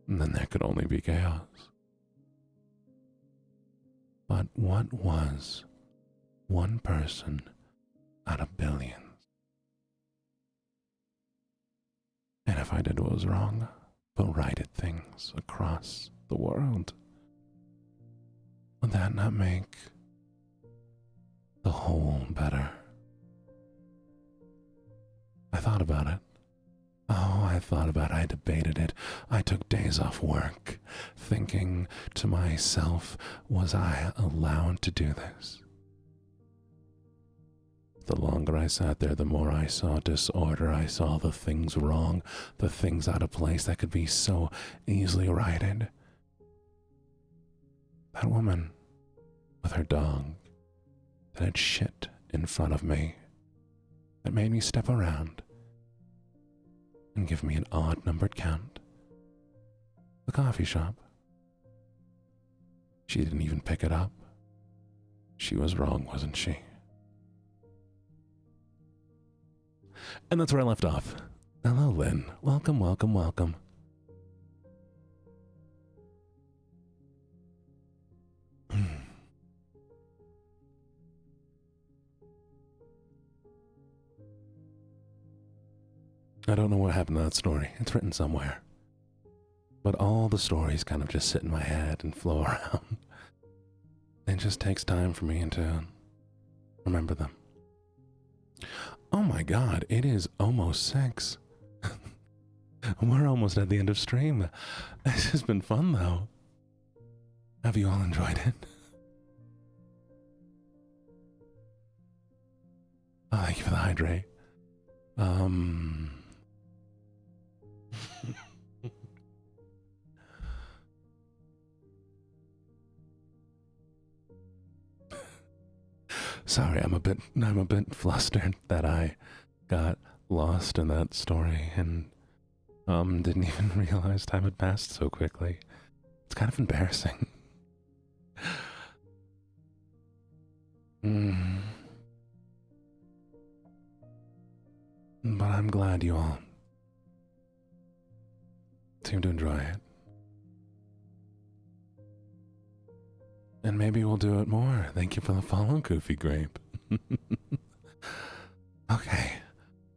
then there could only be chaos. But what was one person out of billions? And if I did what was wrong, but righted things across the world, would that not make the whole better? I thought about it. Oh, I thought about it. I debated it. I took days off work, thinking to myself, was I allowed to do this? The longer I sat there, the more I saw disorder. I saw the things wrong, the things out of place that could be so easily righted. That woman with her dog that had shit in front of me, that made me step around and give me an odd numbered count. The coffee shop. She didn't even pick it up. She was wrong, wasn't she? And that's where I left off. Hello, Lynn. Welcome, welcome, welcome. I don't know what happened to that story. It's written somewhere. But all the stories kind of just sit in my head and flow around. It just takes time for me to remember them. Oh my god, it is almost 6. We're almost at the end of stream. This has been fun though. Have you all enjoyed it? Oh, thank you for the hydrate. Sorry, I'm a bit flustered that I got lost in that story and didn't even realize time had passed so quickly. It's kind of embarrassing. But I'm glad you all seem to enjoy it. And maybe we'll do it more. Thank you for the follow, Goofy Grape. Okay.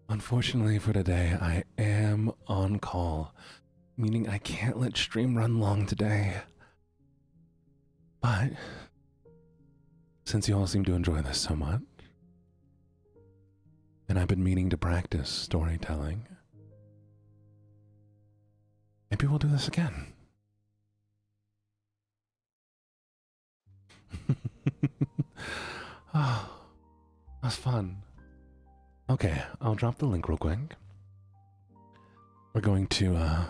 Unfortunately for today, I am on call Meaning I can't let stream run long today. But since you all seem to enjoy this so much, and I've been meaning to practice storytelling, maybe we'll do this again. Oh, that's fun. Okay, I'll drop the link real quick. We're going to,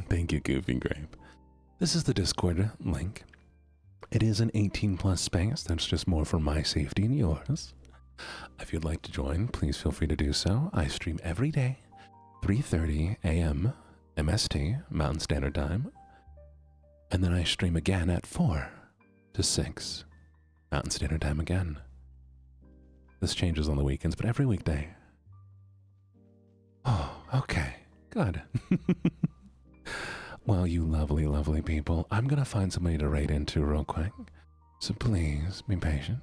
thank you, Goofy Grape. This is the Discord link. It is an 18+ space. That's just more for my safety and yours. If you'd like to join, please feel free to do so. I stream every day, 3:30 a.m. MST, Mountain Standard Time. And then I stream again at 4 to 6, Mountain Standard Time again. This changes on the weekends, but every weekday. Oh, okay. Good. Well, you lovely, lovely people, I'm going to find somebody to raid into real quick. So please be patient.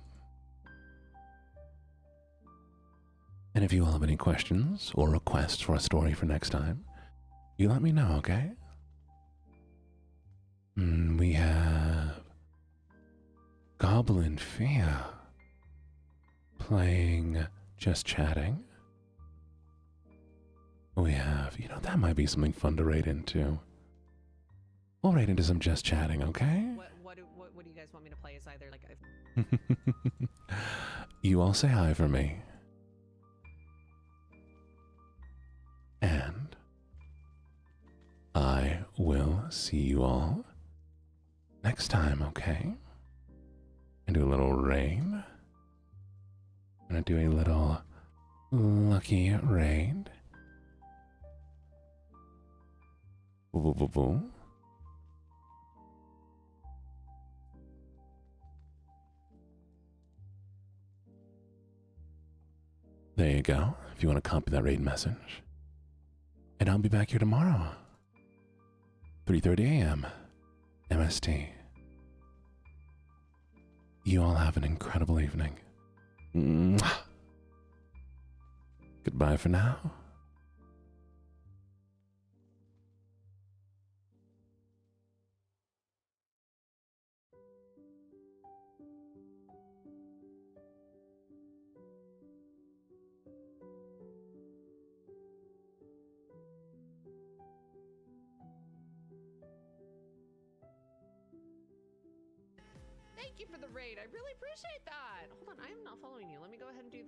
And if you all have any questions or requests for a story for next time, you let me know, okay? We have Goblin Fia playing Just Chatting. We have, that might be something fun to raid into. We'll raid into some Just Chatting, okay? What do you guys want me to play? Is either like You all say hi for me. And I will see you all next time, okay? And do a little raid. I'm gonna do a little lucky raid. Boo boo boo boo. There you go, if you want to copy that raid message. And I'll be back here tomorrow, 3:30 a.m. MST. You all have an incredible evening. Mwah. Goodbye for now. Thank you for the raid. I really appreciate that. Hold on, I am not following you. Let me go ahead and do